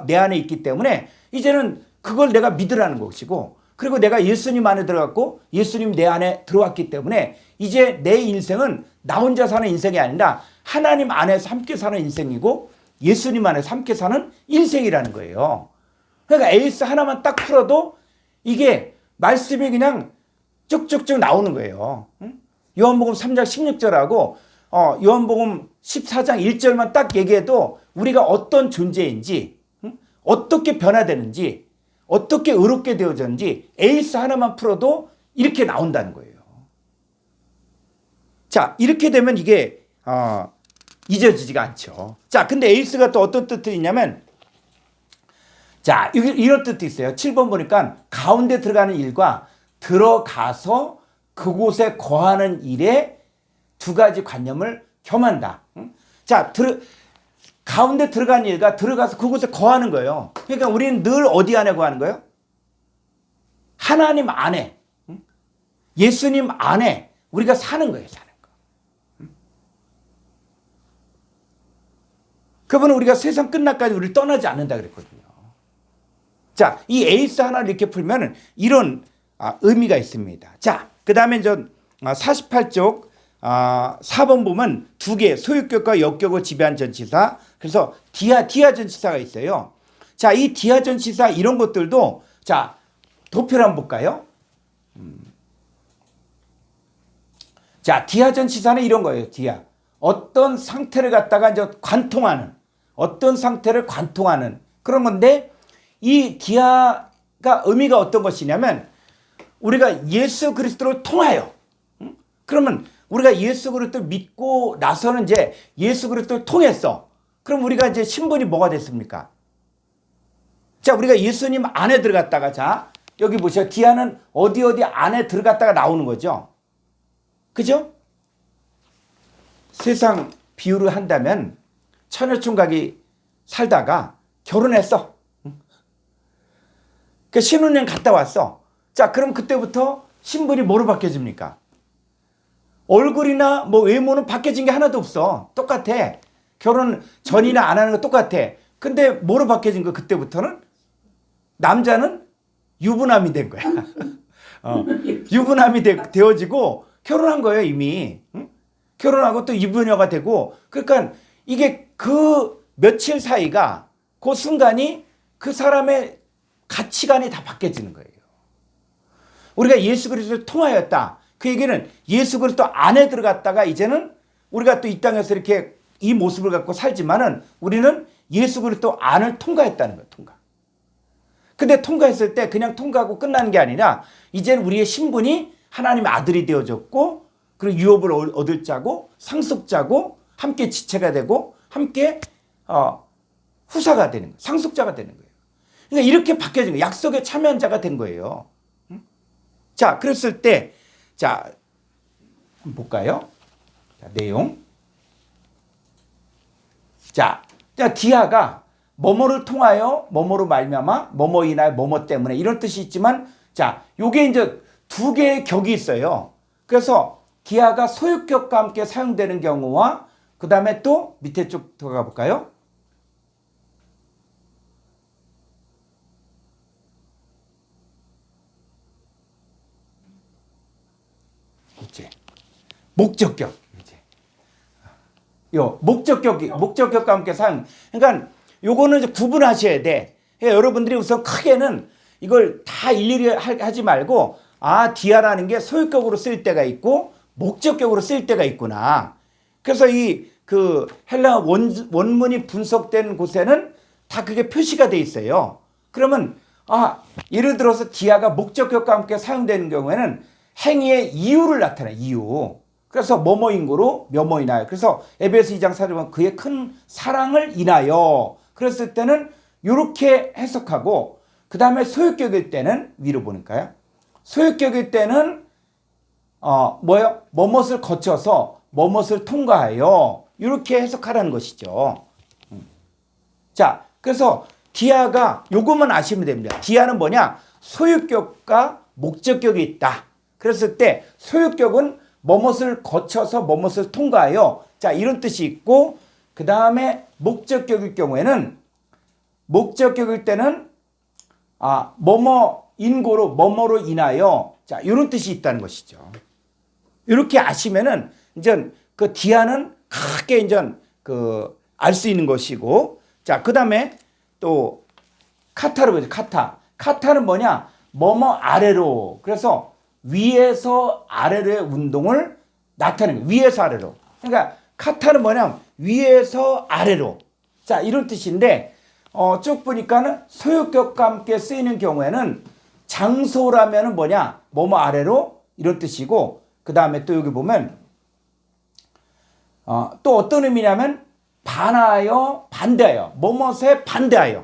내 안에 있기 때문에 이제는 그걸 내가 믿으라는 것이고 그리고 내가 예수님 안에 들어갔고 예수님 내 안에 들어왔기 때문에 이제 내 인생은 나 혼자 사는 인생이 아니라 하나님 안에서 함께 사는 인생이고 예수님 안에서 함께 사는 인생이라는 거예요. 그러니까 에이스 하나만 딱 풀어도 이게 말씀이 그냥 쭉쭉쭉 나오는 거예요. 요한복음 3장 16절하고 요한복음 14장 1절만 딱 얘기해도 우리가 어떤 존재인지 어떻게 변화되는지 어떻게 의롭게 되어졌는지 에이스 하나만 풀어도 이렇게 나온다는 거예요. 자, 이렇게 되면 이게 잊어지지가 않죠. 자, 근데 에이스가 또 어떤 뜻이 있냐면 자, 이런 뜻도 있어요. 7번 보니까 가운데 들어가는 일과 들어가서 그곳에 거하는 일에 두 가지 관념을 겸한다. 자, 가운데 들어간 일과 들어가서 그곳에 거하는 거예요. 그러니까 우리는 늘 어디 안에 거하는 거예요? 하나님 안에, 예수님 안에 우리가 사는 거예요. 사는 거. 그분은 우리가 세상 끝날까지 우리를 떠나지 않는다 그랬거든요. 자, 이 에이스 하나를 이렇게 풀면 이런 의미가 있습니다. 자, 그 다음에 48쪽 4번 보면 두 개, 소유격과 역격을 지배한 전치사. 그래서 디아 전치사가 있어요. 자, 이 디아 전치사 이런 것들도 자, 도표를 한번 볼까요? 자, 디아 전치사는 이런 거예요. 디아. 어떤 상태를 갖다가 이제 어떤 상태를 관통하는 그런 건데 이 디아가 의미가 어떤 것이냐면 우리가 예수 그리스도를 통하여 그러면 우리가 예수 그리스도를 믿고 나서는 이제 예수 그리스도를 통했어. 그럼 우리가 이제 신분이 뭐가 됐습니까? 자, 우리가 예수님 안에 들어갔다가 자, 여기 보세요. 디아는 어디 안에 들어갔다가 나오는 거죠. 그죠? 세상 비유를 한다면 처녀총각이 살다가 결혼했어. 그 신혼여행 갔다 왔어. 자, 그럼 그때부터 신분이 뭐로 바뀌어집니까? 얼굴이나 뭐 외모는 바뀌어진 게 하나도 없어. 똑같아. 결혼 전이나 안 하는 거 똑같아. 근데 뭐로 바뀌어진 거 그때부터는? 남자는 유부남이 된 거야. 유부남이 되어지고 결혼한 거예요, 이미. 응? 결혼하고 또 유부녀가 되고. 그러니까 이게 그 며칠 사이가 그 순간이 그 사람의 가치관이 다 바뀌어지는 거예요. 우리가 예수 그리스도를 통하였다. 그 얘기는 예수 그리스도 안에 들어갔다가 이제는 우리가 또 이 땅에서 이렇게 이 모습을 갖고 살지만은 우리는 예수 그리스도 안을 통과했다는 거예요. 통과. 근데 통과했을 때 그냥 통과하고 끝나는 게 아니라 이제는 우리의 신분이 하나님의 아들이 되어졌고 그리고 유업을 얻을 자고 상속자고 함께 지체가 되고 함께 후사가 되는 거예요. 상속자가 되는 거예요. 그러니까 이렇게 바뀌어진 거예요. 약속의 참여한 자가 된 거예요. 자, 그랬을 때 자, 한번 볼까요? 자, 내용. 자, 디아가 뭐뭐를 통하여 뭐뭐로 말미암아 뭐뭐 인하여 뭐뭐 때문에 이런 뜻이 있지만 자, 요게 이제 두 개의 격이 있어요. 그래서 디아가 소유격과 함께 사용되는 경우와 그 다음에 또 밑에 쪽 들어가 볼까요? 이제 목적격 이제 요 목적격과 함께 사용. 그러니까 요거는 이제 구분하셔야 돼. 그러니까 여러분들이 우선 크게는 이걸 다 일일이 하지 말고 디아라는 게 소유격으로 쓸 때가 있고 목적격으로 쓸 때가 있구나. 그래서 이 그 헬라 원문이 분석된 곳에는 다 그게 표시가 돼 있어요. 그러면 예를 들어서 디아가 목적격과 함께 사용되는 경우에는 행위의 이유를 나타내 이유. 그래서 뭐뭐인 거로 뭐뭐 인하여. 그래서 에베소 2장 4절 보면 그의 큰 사랑을 인하여. 그랬을 때는 이렇게 해석하고 그 다음에 소유격일 때는 위로 보니까요. 소유격일 때는 뭐요? 뭐뭇을 거쳐서 뭐뭇을 통과하여 이렇게 해석하라는 것이죠. 자, 그래서 디아가 요것만 아시면 됩니다. 디아는 뭐냐? 소유격과 목적격이 있다. 그랬을 때 소유격은 뭐뭇을 거쳐서 뭐뭇을 통과하여 자, 이런 뜻이 있고 그 다음에 목적격일 경우에는 목적격일 때는 뭐뭐 인고로 뭐뭐로 인하여 자, 이런 뜻이 있다는 것이죠. 이렇게 아시면은 이제 그 디아는 크게 이제 그 알 수 있는 것이고 자, 그 다음에 또 카타로 보죠. 카타는 뭐냐? 뭐뭐 아래로. 그래서 위에서 아래로의 운동을 나타내는 거예요. 위에서 아래로. 그러니까 카타는 뭐냐? 위에서 아래로. 자, 이런 뜻인데 쭉 보니까는 소유격과 함께 쓰이는 경우에는 장소라면은 뭐냐? 뭐뭐 아래로 이런 뜻이고 그 다음에 또 여기 보면 또 어떤 의미냐면 반대하여 뭐뭇에 반대하여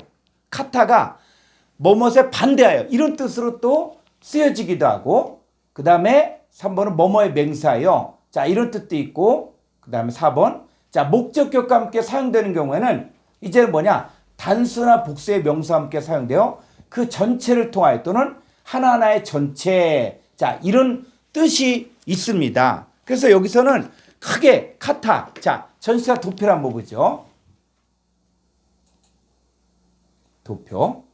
카타가 뭐뭇에 반대하여 이런 뜻으로 또 쓰여지기도 하고 그 다음에 3번은 뭐뭐에 맹세하여 자, 이런 뜻도 있고 그 다음에 4번 자, 목적격과 함께 사용되는 경우에는 이제는 뭐냐? 단수나 복수의 명사와 함께 사용되어 그 전체를 통하여 또는 하나하나의 전체 자, 이런 뜻이 있습니다. 그래서 여기서는 크게 카타 자, 전치사 도표를 한번 보죠. 도표.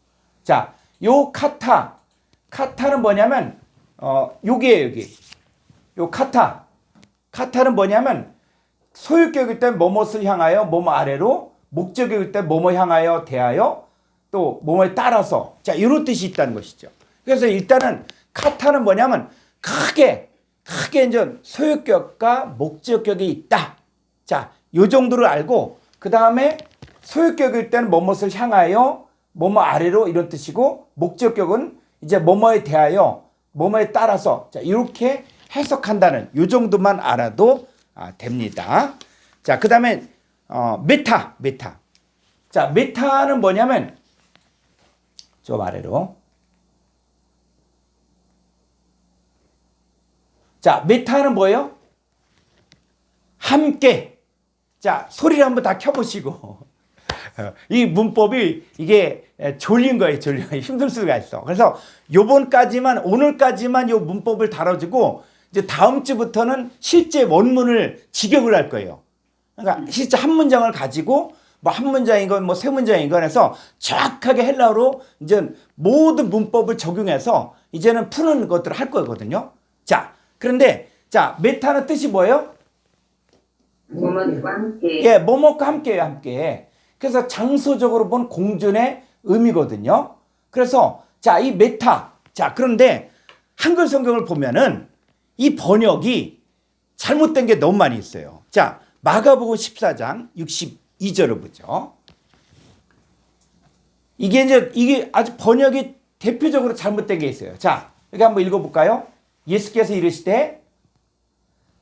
자, 요 카타는 뭐냐면 요게요, 여기. 요 카타는 뭐냐면 소유격일 때 뭐뭇을 향하여 뭐뭐 아래로, 목적격일 때 뭐뭐 향하여 대하여, 또 뭐뭐에 따라서. 자, 이런 뜻이 있다는 것이죠. 그래서 일단은 카타는 뭐냐면 크게 이제 소유격과 목적격이 있다. 자, 요 정도를 알고 그 다음에 소유격일 때는 뭐뭇을 향하여 뭐뭐 아래로 이런 뜻이고, 목적격은 이제 뭐뭐에 대하여 뭐뭐에 따라서. 자, 이렇게 해석한다는 요 정도만 알아도 됩니다. 자, 그 다음에 메타. 자, 메타는 뭐냐면 좀 아래로. 자, 메타는 뭐예요? 함께. 자, 소리를 한번 다 켜보시고. 이 문법이 이게 졸린 거예요. 힘들 수가 있어. 그래서 오늘까지만 요 문법을 다뤄주고, 이제 다음 주부터는 실제 원문을 직역을 할 거예요. 그러니까 실제 한 문장을 가지고 뭐 한 문장이건 뭐 세 문장이건 해서 정확하게 헬라어로 이제 모든 문법을 적용해서 이제는 푸는 것들을 할 거거든요. 자, 그런데 자, 메타는 뜻이 뭐예요? 뭐뭐과 함께. 예, 뭐뭐과 함께예요, 함께. 그래서 장소적으로 본 공존의 의미거든요. 그래서 자, 이 메타. 자, 그런데 한글 성경을 보면은 이 번역이 잘못된 게 너무 많이 있어요. 자, 마가복음 14장 62절을 보죠. 이게 아주 번역이 대표적으로 잘못된 게 있어요. 자, 여기 한번 읽어볼까요? 예수께서 이르시되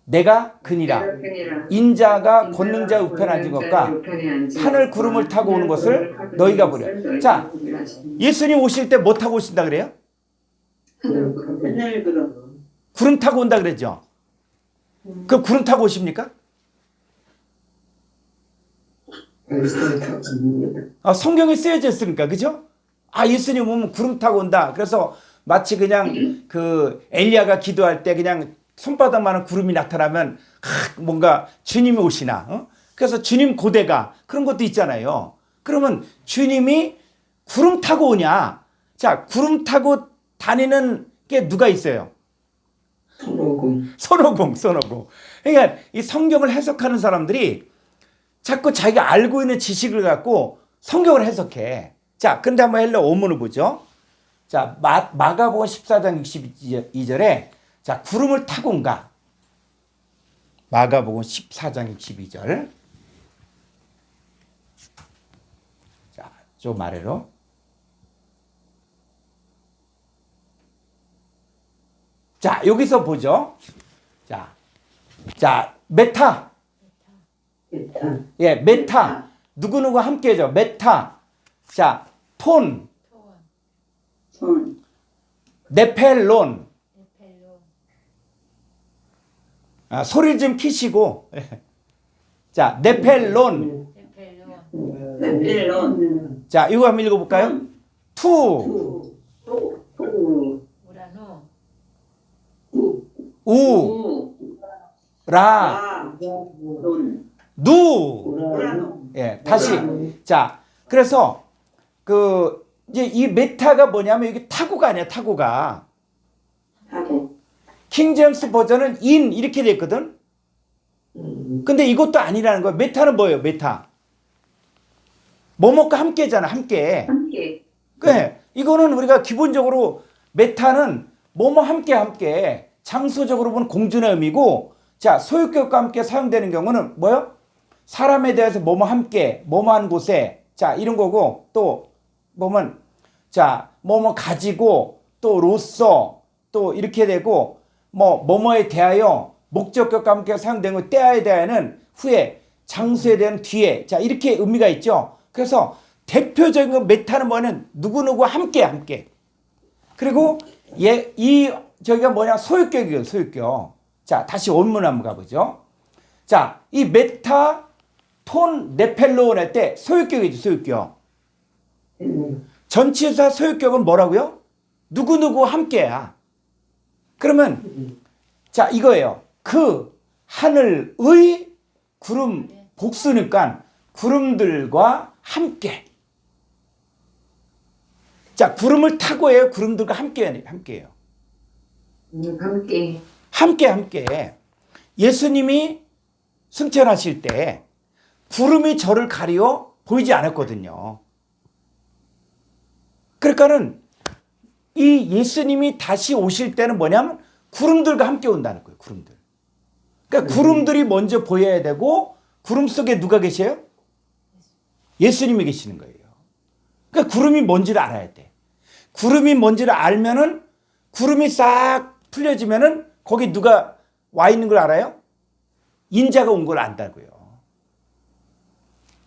내가 그니라 인자가 권능자 우편에 앉은 것과 하늘 구름을 타고 오는 것을 너희가 보려. 자, 예수님 오실 때 뭐 타고 오신다 그래요? 하늘 구름. 구름 타고 온다 그랬죠. 그 구름 타고 오십니까? 성경에 쓰여져 있으니까, 그죠? 예수님 오면 구름 타고 온다. 그래서 마치 그냥 그 엘리야가 기도할 때 그냥 손바닥만한 구름이 나타나면 뭔가 주님이 오시나. 그래서 주님 고대가 그런 것도 있잖아요. 그러면 주님이 구름 타고 오냐? 자, 구름 타고 다니는 게 누가 있어요? 손오공. 그러니까 이 성경을 해석하는 사람들이 자꾸 자기가 알고 있는 지식을 갖고 성경을 해석해. 자, 근데 한번 헬라 원문을 보죠. 자, 마가복음 14장 62절에 자, 구름을 타고 온가. 마가복음 14장 62절. 자, 좀 아래로. 자, 여기서 보죠. 자, 메타. 예, 메타. 누구누구 함께죠. 메타. 자, 톤. 네펠론. 소리 좀 키시고. 자, 네펠론. 자, 이거 한번 읽어볼까요? 투. 우. 라. 누. 예, 다시. 자, 그래서 이제 이 메타가 뭐냐면 이게 타고가 아니야, 타고가. 킹제임스 버전은 인 이렇게 돼 있거든. 근데 이것도 아니라는 거야. 메타는 뭐예요? 메타. 뭐뭐과 함께잖아, 함께. 그래. 이거는 우리가 기본적으로 메타는 뭐뭐 함께 장소적으로 보는 공존의 의미고, 자, 소유격과 함께 사용되는 경우는 뭐요? 사람에 대해서 뭐뭐 함께, 뭐뭐 한 곳에, 자, 이런 거고, 또 뭐면 자, 뭐뭐 가지고, 또 로써, 또 이렇게 되고, 뭐뭐에 대하여 목적격과 함께 사용되는 거, 때에 대하여는 후에, 장소에 대한 뒤에, 자, 이렇게 의미가 있죠. 그래서 대표적인 거 메타는 뭐냐면 누구누구 함께. 그리고 저기가 뭐냐, 소유격이에요, 소유격. 자, 다시 원문 한번 가보죠. 자, 이 메타, 톤, 네펠로온 할 때 소유격이죠, 소유격. 전치사 소유격은 뭐라고요? 누구누구 함께야. 그러면 자, 이거예요. 그 하늘의 구름 복수니까 구름들과 함께. 자, 구름을 타고 해요? 구름들과 함께해요? 함께해요? 함께. 함께. 예수님이 승천하실 때 구름이 저를 가리어 보이지 않았거든요. 그러니까는 이 예수님이 다시 오실 때는 뭐냐면 구름들과 함께 온다는 거예요. 구름들. 그러니까 구름들이 먼저 보여야 되고 구름 속에 누가 계세요? 예수님이 계시는 거예요. 그러니까 구름이 뭔지를 알아야 돼. 구름이 뭔지를 알면은 구름이 싹 풀려지면은 거기 누가 와 있는 걸 알아요? 인자가 온 걸 안다고요.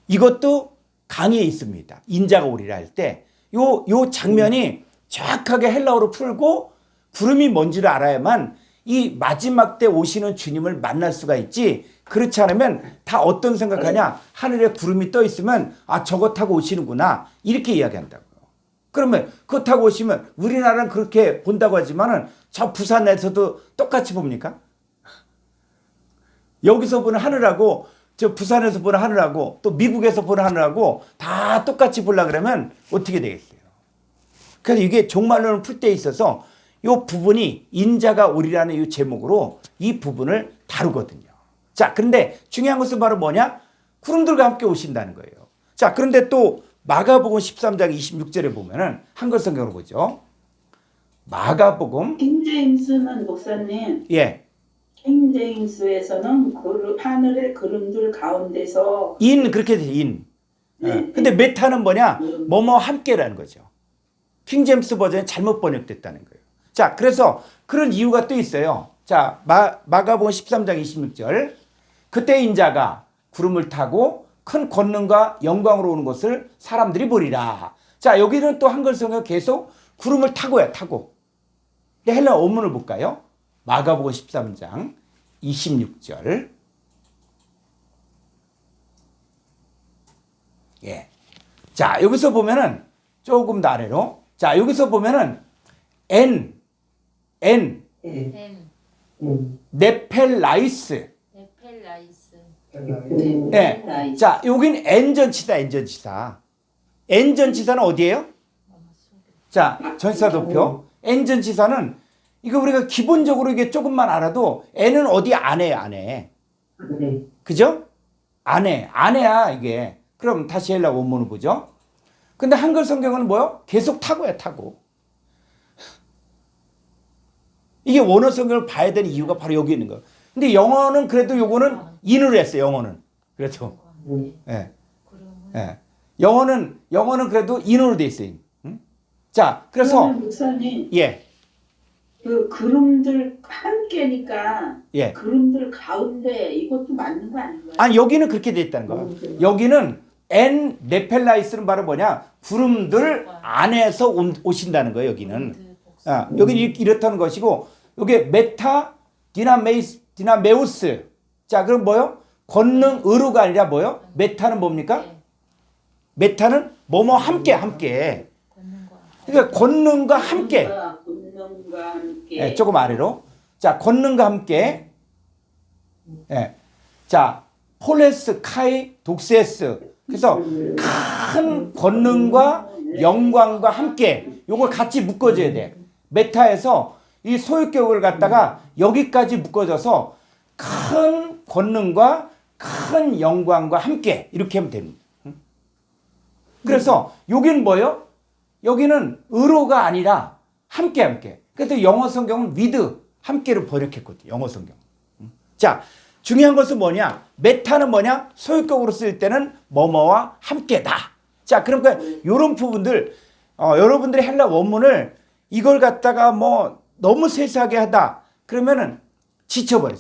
이것도 강의에 있습니다. 인자가 오리라 할 때 요 장면이 정확하게 헬라어로 풀고 구름이 뭔지를 알아야만 이 마지막 때 오시는 주님을 만날 수가 있지. 그렇지 않으면 다 어떤 생각하냐? 하늘에 구름이 떠 있으면 아 저거 타고 오시는구나 이렇게 이야기한다고요. 그러면 그거 타고 오시면 우리나라는 그렇게 본다고 하지만은 저 부산에서도 똑같이 봅니까? 여기서 보는 하늘하고 저 부산에서 보는 하늘하고 또 미국에서 보는 하늘하고 다 똑같이 보려고 그러면 어떻게 되겠어요? 그래서 이게 종말론을 풀 때 있어서 이 부분이 인자가 오리라는 이 제목으로 이 부분을 다루거든요. 자, 그런데 중요한 것은 바로 뭐냐? 구름들과 함께 오신다는 거예요. 자, 그런데 또 마가복음 13장 26절에 보면은 한글 성경으로 보죠. 마가복음 킹제임스는 목사님, 예. 킹제임스에서는 하늘의 구름들 가운데서 인 그렇게 돼 인. 네. 근데 메타는 뭐냐? 뭐뭐 함께라는 거죠. 킹제임스 버전이 잘못 번역됐다는 거예요. 자, 그래서 그런 이유가 또 있어요. 자, 마가복음 13장 26절. 그때 인자가 구름을 타고 큰 권능과 영광으로 오는 것을 사람들이 보리라. 자, 여기는 또 한글 성경 계속 구름을 타고야 타고. 근데 헬라 원문을 볼까요? 마가복음 13장 26절. 예. 자, 여기서 보면은 조금 더 아래로. 자, 여기서 보면은 N 네펠라이스. 네펠라이스. 예. 자, 여긴 N 전치사, N 전치사. N 전치사는 어디예요? 자, 전치사 도표. N 전치사는 이거 우리가 기본적으로 이게 조금만 알아도 N은 어디 안에요, 안에. 그죠? 안에야 이게. 그럼 다시 헬라 원문을 보죠. 근데 한글 성경은 뭐요? 계속 타고야 타고. 이게 원어 성경을 봐야 되는 이유가 바로 여기 있는 거예요. 근데 영어는 그래도 요거는 인으로 했어요. 영어는. 그래도. 예. 예. 영어는 그래도 인으로 돼 있어요. 응? 자, 그래서 목사님, 예. 그 구름들 함께니까 예. 구름들 가운데 이것도 맞는 거 아닌가요? 아니 여기는 그렇게 돼 있다는 거예요. 여기는 엔 네펠라이스는 바로 뭐냐? 구름들 안에서 오신다는 거예요. 여기는. 아, 여기는 이렇다는 것이고 여기 메타 디나메우스. 자, 그럼 뭐요? 권능 의로가 아니라 뭐요? 메타는 뭡니까? 메타는 뭐뭐 함께. 그러니까 권능과 함께. 권능과 함께. 예, 조금 아래로. 자, 권능과 함께. 예. 자, 폴레스 카이 독세스. 그래서 큰 권능과 영광과 함께 요걸 같이 묶어줘야 돼. 메타에서 이 소유격을 갖다가 여기까지 묶어져서 큰 권능과 큰 영광과 함께 이렇게 하면 됩니다. 그래서 여기는 뭐예요? 여기는 의로가 아니라 함께. 그래서 영어 성경은 with 함께로 번역했거든요. 영어 성경. 자, 중요한 것은 뭐냐? 메타는 뭐냐? 소유격으로 쓸 때는 뭐뭐와 함께다. 자, 그러니까 이런 부분들 여러분들이 헬라 원문을 이걸 갖다가 뭐 너무 세세하게 하다 그러면은 지쳐버려.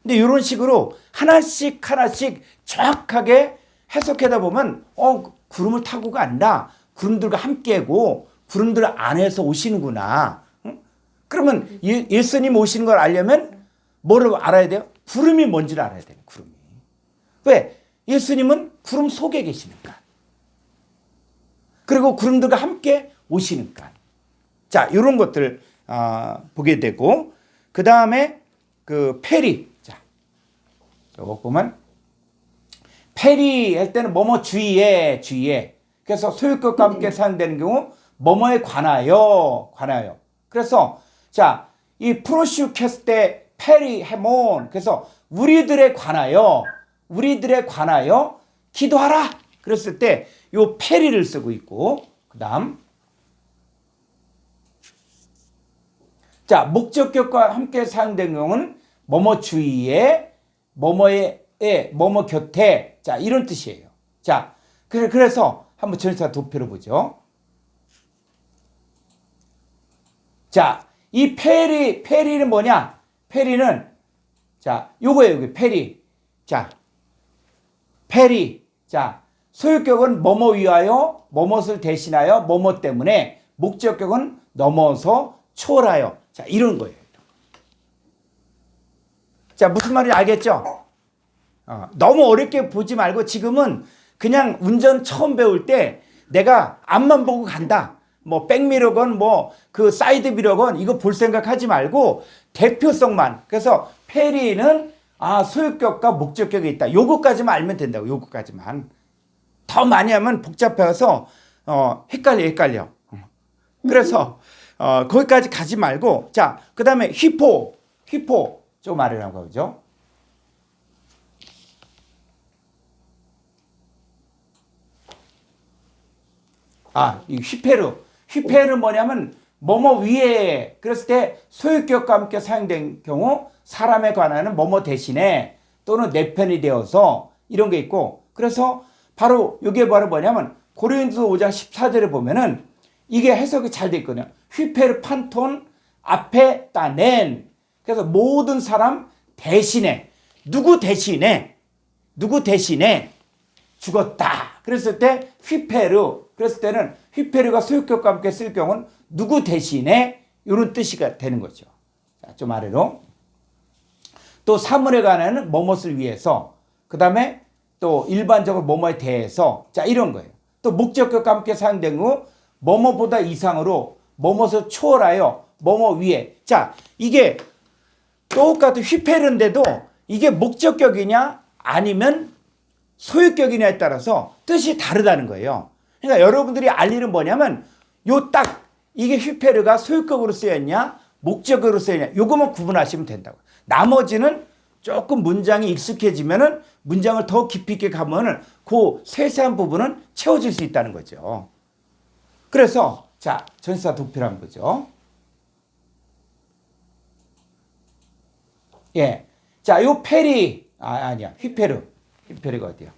근데 이런 식으로 하나씩 정확하게 해석하다 보면 구름을 타고가 아니라 구름들과 함께고 구름들 안에서 오시는구나. 응? 그러면 예수님 오시는 걸 알려면 뭐를 알아야 돼요? 구름이 뭔지를 알아야 돼요. 구름이. 왜? 예수님은 구름 속에 계시니까. 그리고 구름들과 함께 오시니까. 자, 이런 것들 보게 되고 그 다음에 그 페리. 자, 저거 보면 페리 할 때는 뭐뭐 주의해. 그래서 소유격과 함께 사용되는 경우 뭐뭐에 관하여. 그래서 자, 이 프로슈케스테 페리헤몬. 그래서 우리들에 관하여 기도하라. 그랬을 때 요 페리를 쓰고 있고, 그다음 자, 목적격과 함께 사용된 경우는 뭐뭐 주위에, 뭐뭐에, 뭐뭐 곁에. 자, 이런 뜻이에요. 자, 그래서 한번 전치사 도표를 보죠. 자, 이 페리는 뭐냐? 페리는 자, 요거예요. 여기 페리. 자, 페리. 자, 소유격은 뭐뭐 위하여, 뭐뭇을 대신하여, 뭐뭐 때문에, 목적격은 넘어서 초월하여. 자, 이런 거예요. 자, 무슨 말인지 알겠죠? 너무 어렵게 보지 말고 지금은 그냥 운전 처음 배울 때 내가 앞만 보고 간다. 뭐 백미러건 뭐 그 사이드 미러건 이거 볼 생각하지 말고 대표성만. 그래서 페리는 소유격과 목적격이 있다. 요거까지만 알면 된다고. 요거까지만. 더 많이 하면 복잡해서 헷갈려. 그래서 거기까지 가지 말고 자, 그다음에 휘포 좀 알으라고 그러죠. 이 휘페르 뭐냐면 뭐뭐 위에. 그랬을 때 소유격과 함께 사용된 경우 사람에 관하는 뭐뭐 대신에 또는 내 편이 되어서 이런 게 있고, 그래서 바로 이게 바로 뭐냐면 고린도서 5장 14절에 보면은 이게 해석이 잘 돼 있거든요. 휘페르 판톤 앞에 따낸. 그래서 모든 사람 대신에, 누구 대신에 죽었다. 그랬을 때 휘페르. 그랬을 때는 휘페르가 소유격과 함께 쓸 경우는 누구 대신에 이런 뜻이 되는 거죠. 자, 좀 아래로. 또 사물에 관한 뭐뭇을 위해서. 그 다음에 또 일반적으로 뭐뭐에 대해서. 자, 이런 거예요. 또 목적격과 함께 사용된 후 뭐뭐보다 이상으로, 뭐뭇을 초월하여, 뭐뭐 위에. 자, 이게 똑같은 휘페르인데도 이게 목적격이냐 아니면 소유격이냐에 따라서 뜻이 다르다는 거예요. 그러니까 여러분들이 알 일은 뭐냐면 이게 휘페르가 소유격으로 쓰였냐 목적으로 쓰였냐 요거만 구분하시면 된다고. 나머지는 조금 문장이 익숙해지면은 문장을 더 깊이 있게 가면은 그 세세한 부분은 채워질 수 있다는 거죠. 그래서 자, 전치사 도표를 한번 보죠. 예. 자, 요 페리 아니야. 휘페르가 어디야?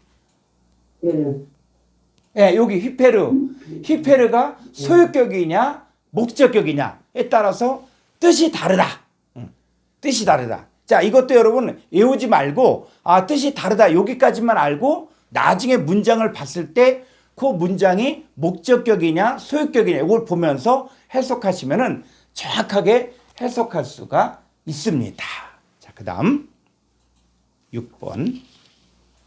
예, 여기 휘페르가 소유격이냐 목적격이냐에 따라서 뜻이 다르다. 뜻이 다르다. 자, 이것도 여러분 외우지 말고 뜻이 다르다. 여기까지만 알고 나중에 문장을 봤을 때 그 문장이 목적격이냐 소유격이냐 이걸 보면서 해석하시면은 정확하게 해석할 수가 있습니다. 자, 그다음 6번.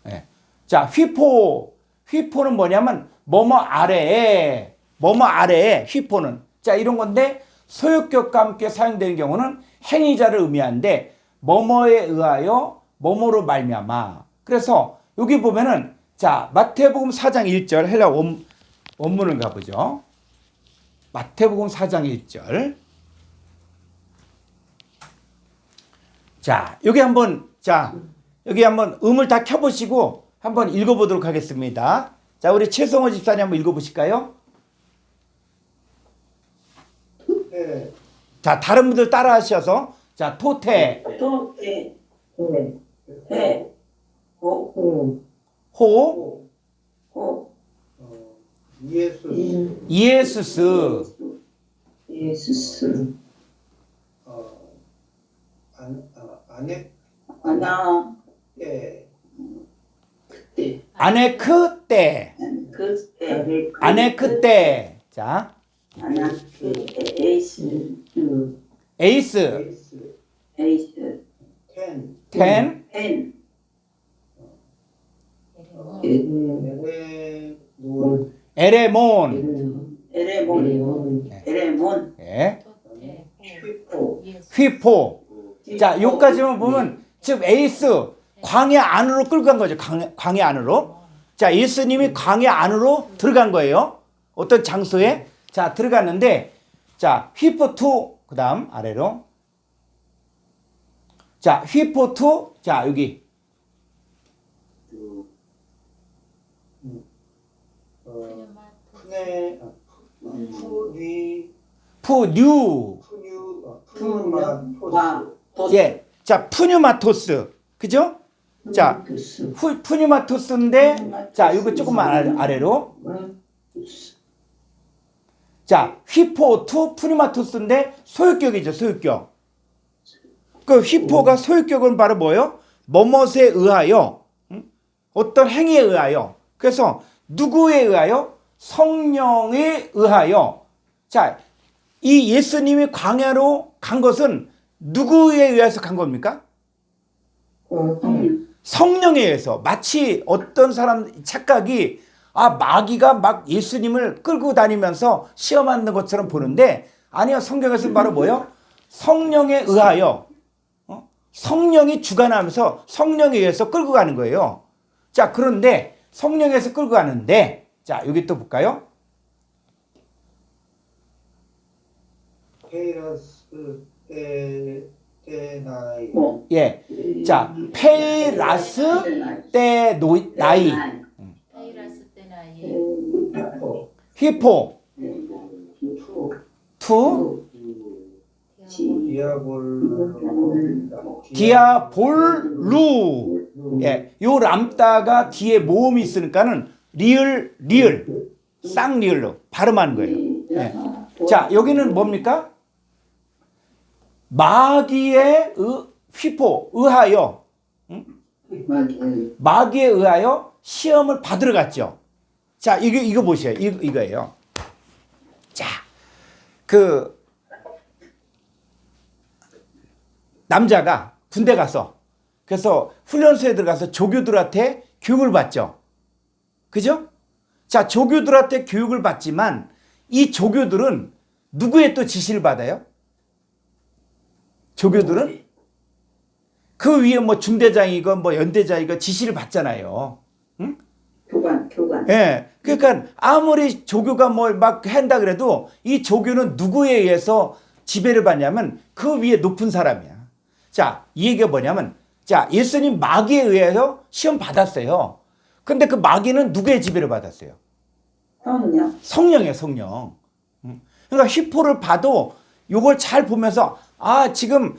예. 자, 휘포는 뭐냐면 뭐뭐 아래에 휘포는. 자, 이런 건데 소유격과 함께 사용되는 경우는 행위자를 의미하는데 뭐뭐에 의하여 뭐뭐로 말미암아. 그래서 여기 보면은 자, 마태복음 4장 1절 헬라 원문을 가보죠. 마태복음 4장 1절. 자, 여기 한번 음을 다 켜보시고 한번 읽어보도록 하겠습니다. 자, 우리 최성호 집사님 한번 읽어보실까요? 네. 자, 다른 분들 따라 하셔서 자, 토테 호 이에수스 아네크때. 자, 에이스 텐 에레몬 예. 휘포. 자, 여기까지만 보면 즉 에이스 광야 안으로 끌고 간 거죠. 광야 안으로. 자, 예수님이 광야 안으로 들어간 거예요. 어떤 장소에. 자, 들어갔는데, 자, 휘포2, 그 다음 아래로. 자, 휘포2, 자, 여기. 푸네, 푸뉴. 푸뉴마토스. 예. 자, 푸뉴마토스. 그죠? 자, 푸뉴마토스인데, 자, 이거 조금만 아래로. 자, 휘포2 푸뉴마토스인데, 소유격이죠, 소유격. 그 휘포가 소유격은 바로 뭐예요? 뭐뭇에 의하여, 어떤 행위에 의하여. 그래서 누구에 의하여? 성령에 의하여. 자, 이 예수님이 광야로 간 것은 누구에 의해서 간 겁니까? 성령에 의해서. 마치 어떤 사람 착각이 마귀가 막 예수님을 끌고 다니면서 시험하는 것처럼 보는데 아니요. 성경에서는 바로 뭐예요? 성령에 의하여. 성령이 주관하면서 성령에 의해서 끌고 가는 거예요. 자, 그런데 성령에서 끌고 가는데 자, 여기 또 볼까요? 페이러스 때나이. 예. 자, 페이라스 때 나이. 페이라스 때 나이. 휘포. 투. 디아볼루. 예. 요 람다가 뒤에 모음이 있으니까는 리을, 쌍리을로 발음하는 거예요. 예. 자, 여기는 뭡니까? 마귀의 휘포, 의하여. 마귀에 의하여 시험을 받으러 갔죠. 자, 이거 보세요. 이거예요. 자, 그, 남자가 군대 가서, 그래서 훈련소에 들어가서 조교들한테 교육을 받죠. 그죠? 자, 조교들한테 교육을 받지만 이 조교들은 누구의 또 지시를 받아요? 조교들은 그 위에 뭐 중대장이고 뭐 연대장이고 지시를 받잖아요. 응? 교관. 예. 그러니까 아무리 조교가 뭘 막 한다 그래도 이 조교는 누구에 의해서 지배를 받냐면 그 위에 높은 사람이야. 자, 이 얘기가 뭐냐면 자, 예수님 마귀에 의해서 시험 받았어요. 근데 그 마귀는 누구의 지배를 받았어요? 성령이에요, 성령. 그러니까 휘포를 봐도 요걸 잘 보면서 지금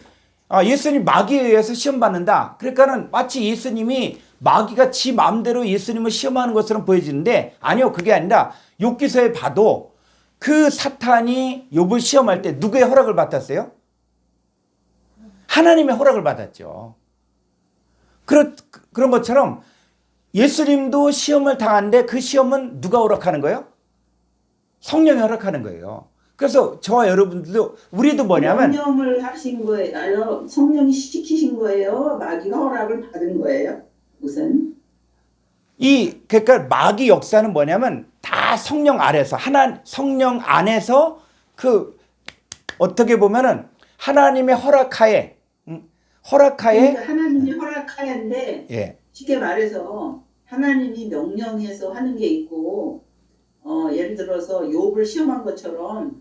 예수님 마귀에 의해서 시험 받는다. 그러니까는 마치 예수님이 마귀가 지 마음대로 예수님을 시험하는 것처럼 보여지는데 아니요, 그게 아니라 욥기서에 봐도 그 사탄이 욥을 시험할 때 누구의 허락을 받았어요? 하나님의 허락을 받았죠. 그런 것처럼 예수님도 시험을 당하는데 그 시험은 누가 허락하는 거예요? 성령이 허락하는 거예요. 그래서 저와 여러분들도 우리도 뭐냐면 명령을 하신 거예요? 성령이 시키신 거예요? 마귀가 허락을 받은 거예요? 무슨? 그러니까 마귀 역사는 뭐냐면 다 성령 아래서 성령 안에서 그 어떻게 보면은 하나님의 허락하에 그러니까 하나님이 허락하는데 예. 쉽게 말해서 하나님이 명령해서 하는 게 있고 예를 들어서 욥을 시험한 것처럼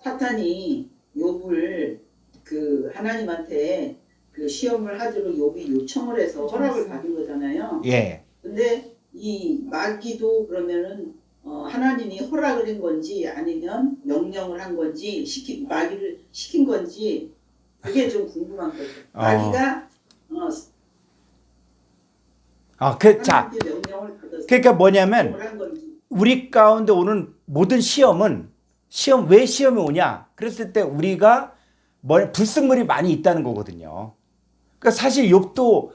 사탄이 욥을 그 하나님한테 그 시험을 하도록 욥이 요청을 해서 허락을 받은 거잖아요. 예. 근데 이 마귀도 그러면은 하나님이 허락을 한 건지 아니면 명령을 한 건지 마귀를 시킨 건지 그게 좀 궁금한 거죠. 마귀가 자, 명령을 받아서 그러니까 뭐냐면 한 건지. 우리 가운데 오는 모든 왜 시험이 오냐? 그랬을 때 우리가 불순물이 많이 있다는 거거든요. 그러니까 사실 욥도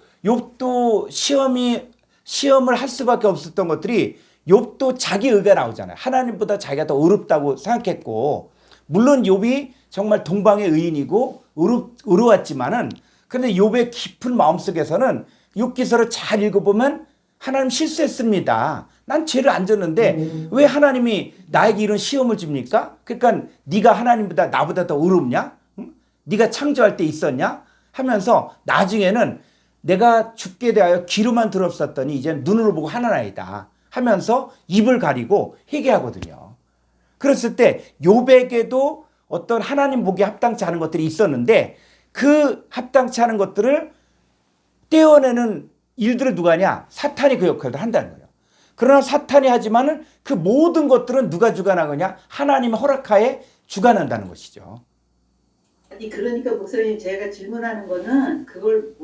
시험을 할 수밖에 없었던 것들이 욥도 자기 의가 나오잖아요. 하나님보다 자기가 더 의롭다고 생각했고, 물론 욥이 정말 동방의 의인이고 의로웠지만은, 근데 욥의 깊은 마음속에서는 욥기서를 잘 읽어보면 하나님 실수했습니다. 난 죄를 안 졌는데 왜 하나님이 나에게 이런 시험을 줍니까? 그러니까 네가 하나님보다 나보다 더 의롭냐? 응? 네가 창조할 때 있었냐? 하면서 나중에는 내가 죽게 대하여 귀로만 들었었더니 이제는 눈으로 보고 하나나이다 하면서 입을 가리고 회개하거든요. 그랬을 때 욥에게도 어떤 하나님 보기에 합당치 않은 것들이 있었는데 그 합당치 않은 것들을 떼어내는 일들을 누가 하냐? 사탄이 그 역할을 한다는 거예요. 그러나 사탄이 하지만은 그 모든 것들은 누가 주관하느냐? 하나님의 허락하에 주관한다는 것이죠. 아니 그러니까 목사님 제가 질문하는 거는 그걸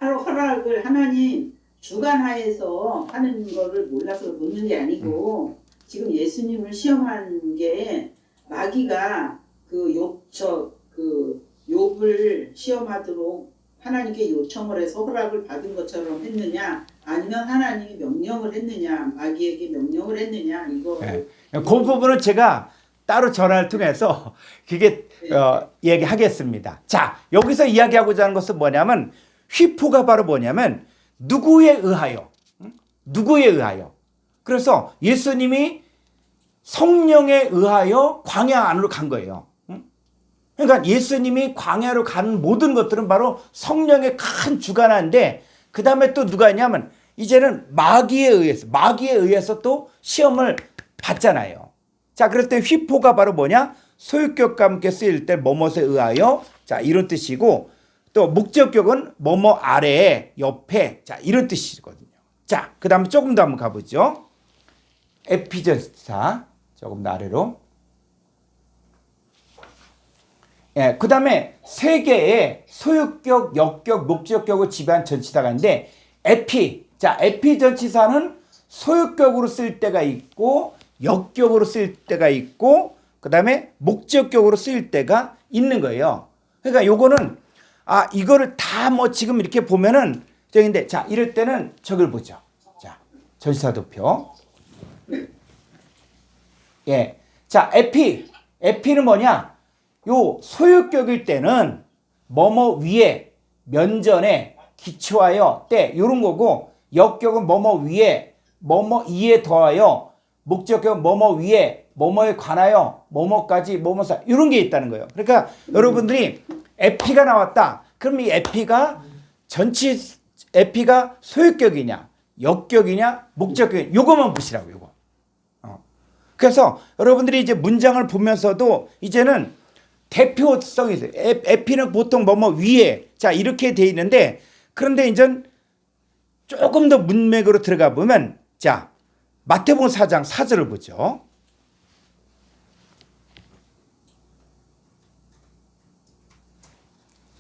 허락을 하나님 주관하에서 하는 거를 몰라서 묻는 게 아니고 지금 예수님을 시험한 게 마귀가 욥을 시험하도록 하나님께 요청을 해서 허락을 받은 것처럼 했느냐 아니면 하나님이 명령을 했느냐 마귀에게 명령을 했느냐 이거 네. 그 부분은 제가 따로 전화를 통해서 그게 얘기하겠습니다. 자, 여기서 이야기하고자 하는 것은 뭐냐면 휘포가 바로 뭐냐면 누구에 의하여 누구에 의하여 그래서 예수님이 성령에 의하여 광야 안으로 간 거예요. 그러니까 예수님이 광야로 가는 모든 것들은 바로 성령의 큰 주관하는데 그 다음에 또 누가 있냐면 이제는 마귀에 의해서 또 시험을 받잖아요. 자, 그럴 때 휘포가 바로 뭐냐? 소유격과 함께 쓰일 때 뭐뭇에 의하여 자 이런 뜻이고 또 목적격은 뭐뭐 아래에 옆에 자 이런 뜻이거든요. 자, 그 다음에 조금 더 한번 가보죠. 에피전사 조금 더 아래로. 예, 그 다음에 세 개의 소유격, 역격, 목적격을 지배한 전치사가 있는데 자, 에피 전치사는 소유격으로 쓸 때가 있고 역격으로 쓸 때가 있고 그 다음에 목적격으로 쓰일 때가 있는 거예요. 그러니까 요거는 이거를 다 뭐 지금 이렇게 보면은 저기인데 자 이럴 때는 저걸 보죠. 자, 전치사 도표. 예, 자 에피는 뭐냐? 요 소유격일 때는 뭐뭐 위에 면전에 기초하여 때 요런 거고 역격은 뭐뭐 위에 뭐뭐 이에 더하여 목적격은 뭐뭐 위에 뭐뭐에 관하여 뭐뭐까지 뭐뭐사 이런 게 있다는 거예요. 그러니까 여러분들이 에피가 나왔다. 그럼 이 에피가 에피가 소유격이냐 역격이냐 목적격이냐 요거만 보시라고 요거. 그래서 여러분들이 이제 문장을 보면서도 이제는 대표성이 있어요. 에피는 보통 뭐뭐 위에 자 이렇게 돼 있는데 그런데 이제 조금 더 문맥으로 들어가 보면 자 마태복음 4장 4절을 보죠.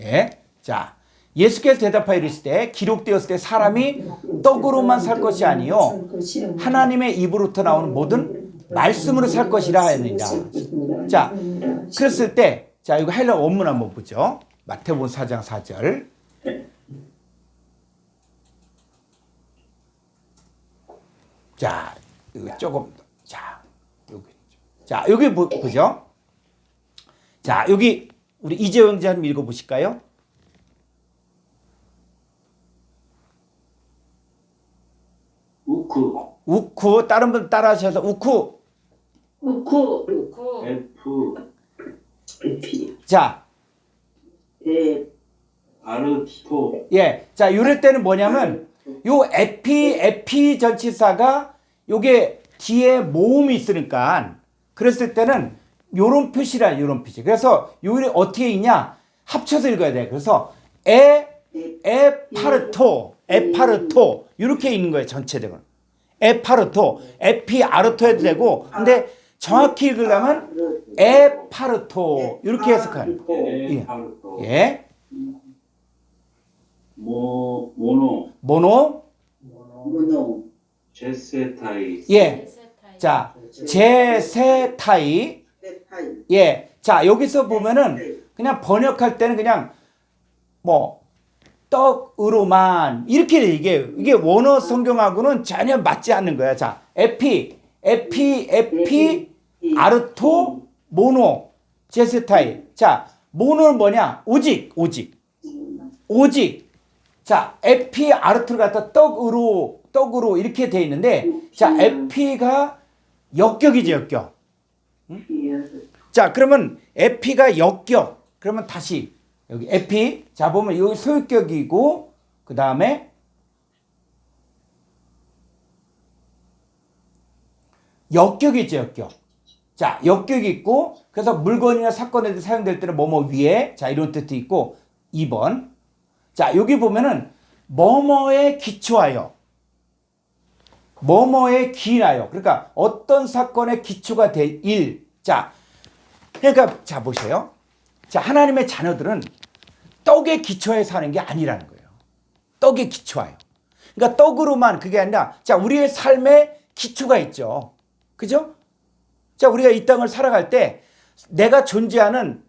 예, 자 예수께서 대답하여 이르시되 기록되었을 때 사람이 떡으로만 살 것이 아니요 하나님의 입으로부터 나오는 모든 말씀으로 살 것이라 하였느니라. 자, 그랬을 때, 자, 이거 헬라 원문 한번 보죠. 마태복음 4장 4절. 자, 이거 조금 더. 자, 여기 보죠. 자, 여기 우리 이재영 씨 한번 읽어보실까요? 우쿠. 다른 분 따라 하셔서 우쿠. F 자, 아르토. 예, 자, 이럴 때는 뭐냐면 요 에피 전치사가 요게 뒤에 모음이 있으니까 그랬을 때는 요런 표시라 요런 표시. 그래서 요게 어떻게 읽냐? 합쳐서 읽어야 돼. 그래서 에파르토 이렇게 읽는 거예요. 전체적으로. 에파르토, 에피 아르토 해도 되고 근데 정확히 읽으려면 에파르토 이렇게 해석하는 거예요. 예. 모노 제세타이. 예. 자, 제세타이. 예. 자, 여기서 보면은 그냥 번역할 때는 그냥 뭐 떡으로만 이렇게 돼. 이게 원어 성경하고는 전혀 맞지 않는 거야. 자, 에피 아르토 모노 제세타이. 자, 모노는 뭐냐? 오직. 자, 에피 아르토를 갖다 떡으로 이렇게 돼 있는데 자, 에피가 역격이죠, 역격. 응? 자, 그러면 에피가 역격. 그러면 다시 여기 에피. 자, 보면 여기 소유격이고 그다음에 역격이죠, 역격. 자, 역격이 있고, 그래서 물건이나 사건에 사용될 때는 뭐뭐 위에, 자, 이런 뜻도 있고, 2번. 자, 여기 보면은 뭐뭐에 기초하여, 뭐뭐에 기인하여. 그러니까 어떤 사건에 기초가 될 일. 자, 그러니까 자, 보세요. 자, 하나님의 자녀들은 떡에 기초해 사는 게 아니라는 거예요. 떡에 기초하여. 그러니까 떡으로만 그게 아니라, 자, 우리의 삶에 기초가 있죠. 그죠? 자, 우리가 이 땅을 살아갈 때 내가 존재하는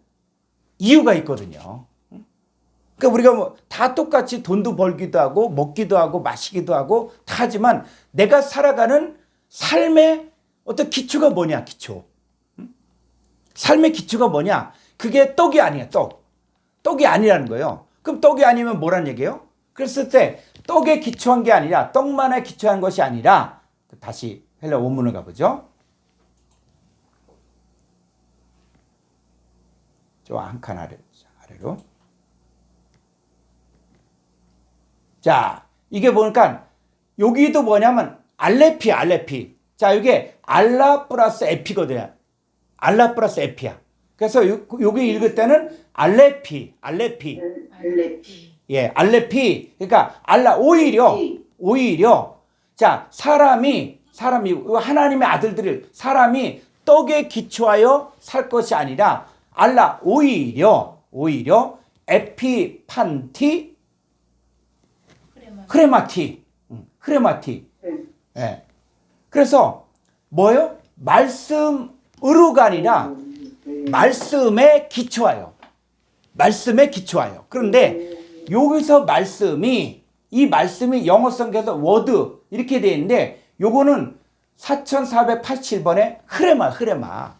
이유가 있거든요. 그러니까 우리가 뭐 다 똑같이 돈도 벌기도 하고 먹기도 하고 마시기도 하고 다 하지만 내가 살아가는 삶의 어떤 기초가 뭐냐, 기초. 삶의 기초가 뭐냐? 그게 떡이 아니야, 떡. 떡이 아니라는 거예요. 그럼 떡이 아니면 뭐란 얘기예요? 그랬을 때 떡에 기초한 게 아니라, 떡만에 기초한 것이 아니라, 다시 헬라 원문을 가보죠. 저 한 칸 아래로. 자, 이게 보니까 여기도 뭐냐면 알레피. 자, 이게 알라 플러스 에피거든요. 알라 플러스 에피야. 그래서 여기 읽을 때는 알레피. 알레피. 예, 알레피. 그러니까 알라 오히려 자, 사람이 하나님의 아들들을 사람이 떡에 기초하여 살 것이 아니라 알라 오히려 에피판티 크레마티. 예. 그래서 뭐요? 말씀으로가 아니라 말씀에 기초하여. 그런데 여기서 이 말씀이 영어 성경에서 워드 이렇게 되어 있는데 요거는 4487번에 흐레마.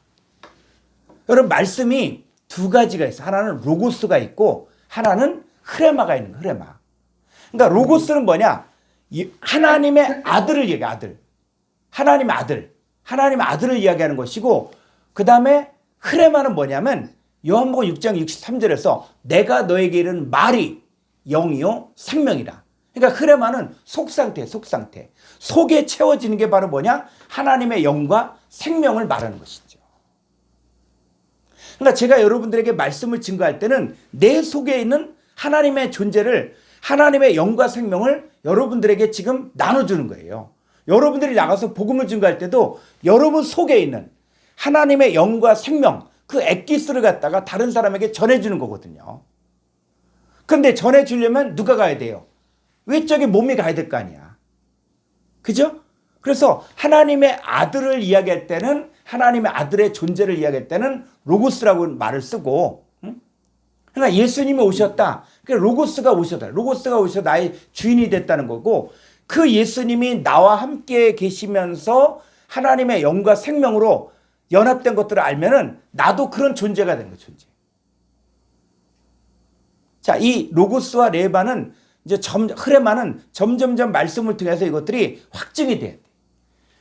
여러분, 말씀이 두 가지가 있어요. 하나는 로고스가 있고 하나는 흐레마가 있는 거예요. 흐레마. 그러니까 로고스는 뭐냐? 하나님의 아들을 얘기해. 하나님의 아들을 이야기하는 것이고, 그 다음에 흐레마는 뭐냐면 요한복음 6장 63절에서 내가 너에게 이르는 말이 영이요 생명이라. 그러니까 흐레마는 속상태. 속에 채워지는 게 바로 뭐냐? 하나님의 영과 생명을 말하는 것이죠. 그러니까 제가 여러분들에게 말씀을 증거할 때는 내 속에 있는 하나님의 존재를, 하나님의 영과 생명을 여러분들에게 지금 나눠주는 거예요. 여러분들이 나가서 복음을 증거할 때도 여러분 속에 있는 하나님의 영과 생명, 그 엑기스를 갖다가 다른 사람에게 전해주는 거거든요. 그런데 전해주려면 누가 가야 돼요? 외적인 몸이 가야 될 거 아니야. 그죠? 그래서 하나님의 아들을 이야기할 때는, 하나님의 아들의 존재를 이야기할 때는 로고스라고 말을 쓰고, 그러니까 예수님이 오셨다. 그러니까 로고스가 오셔서 나의 주인이 됐다는 거고, 그 예수님이 나와 함께 계시면서 하나님의 영과 생명으로 연합된 것들을 알면은 나도 그런 존재가 되는 거예요, 존재. 자, 이 로고스와 레바는 이제 흐레마는 점점점 말씀을 통해서 이것들이 확증이 돼야 돼.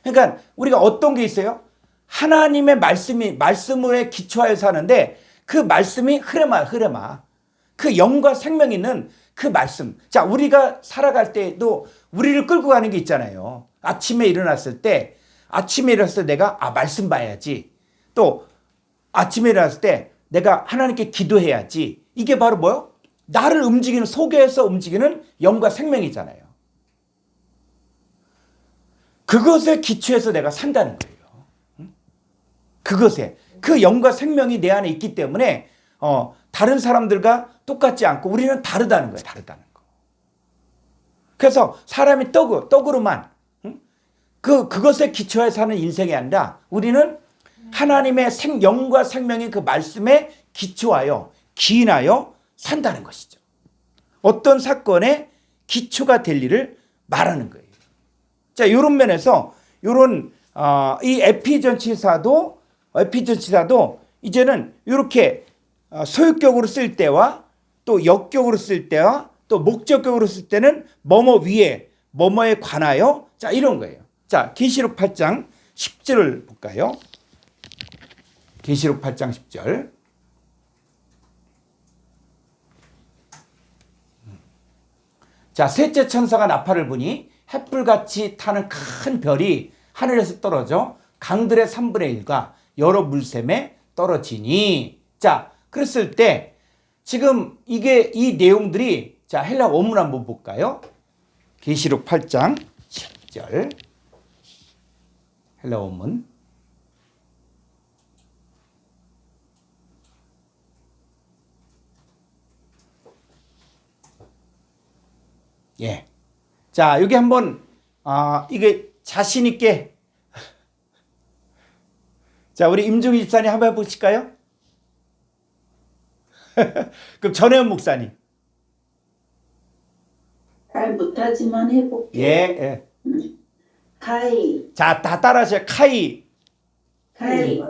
그러니까 우리가 어떤 게 있어요? 하나님의 말씀에 기초하여 사는데 그 말씀이 흐레마. 그 영과 생명이 있는 그 말씀. 자, 우리가 살아갈 때도 우리를 끌고 가는 게 있잖아요. 아침에 일어났을 때 내가 말씀 봐야지. 또 아침에 일어났을 때 내가 하나님께 기도해야지. 이게 바로 뭐요? 나를 움직이는, 속에서 움직이는 영과 생명이잖아요. 그것에 기초해서 내가 산다는 거예요. 그것에. 그 영과 생명이 내 안에 있기 때문에 다른 사람들과 똑같지 않고 우리는 다르다는 거예요. 그래서 사람이 떡으로만 그것에 기초해 사는 인생이 아니라 우리는 하나님의 영과 생명의 그 말씀에 기초하여 기인하여 산다는 것이죠. 어떤 사건에 기초가 될 일을 말하는 거예요. 자, 이런 면에서 이 에피전치사도 이제는 이렇게 소유격으로 쓸 때와 또 역격으로 쓸 때와 또 목적격으로 쓸 때는 뭐뭐 위에 뭐뭐에 관하여, 자, 이런 거예요. 자, 계시록 8장 10절을 볼까요? 계시록 8장 10절. 자, 셋째 천사가 나팔을 부니 햇불같이 타는 큰 별이 하늘에서 떨어져 강들의 3분의 1과 여러 물샘에 떨어지니. 자, 그랬을 때 지금 이게 이 내용들이 자, 헬라 원문 한번 볼까요? 계시록 8장 10절. 헬라 원문. 예. 자, 여기 한번 이게 자신 있게 자, 우리 임종희 집사님 한번 해보실까요? 그럼 전혜연 목사님. 잘 못하지만 해볼게. 예, 예. 카이, 자, 다 따라하세요. 카이, 카이,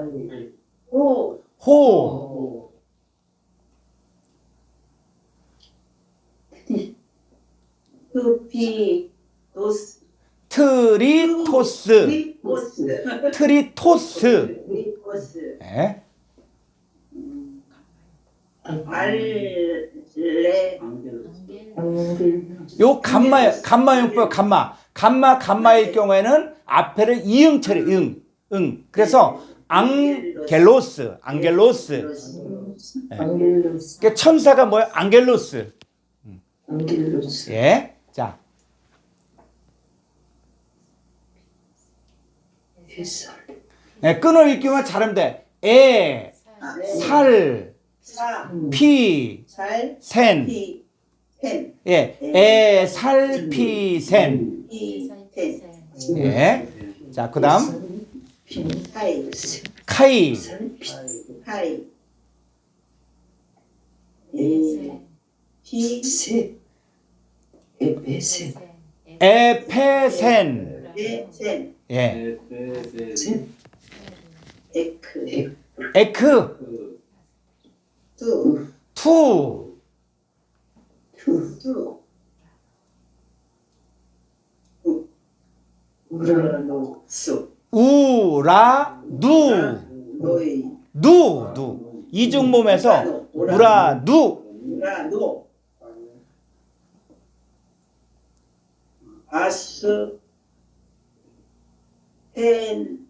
호, 호, 투피, 도스, 트리토스, 리포스, 트리토스. 리포스, 예. 알레, 요 감마용법 감마일 경우에는 앞에를 이응 처리, 응. 그래서 앙겔로스. 예. 그러니까 천사가 뭐야? 앙겔로스. 예. 자. 예, 끊어 읽기만 잘하면 돼. 살, 사, 피, 살, 센. 피, 펜, 예. 살, 피, 센. 피, 펜, 예. 자, 그다음 카이, 카이, 카이, 피, 에페센. 펜, 예. 에크, 에크, 투, 투, 투, 수, 우라, 누, 노이, 누. 이중몸에서 우라, 누. 라노, 아스, 펜,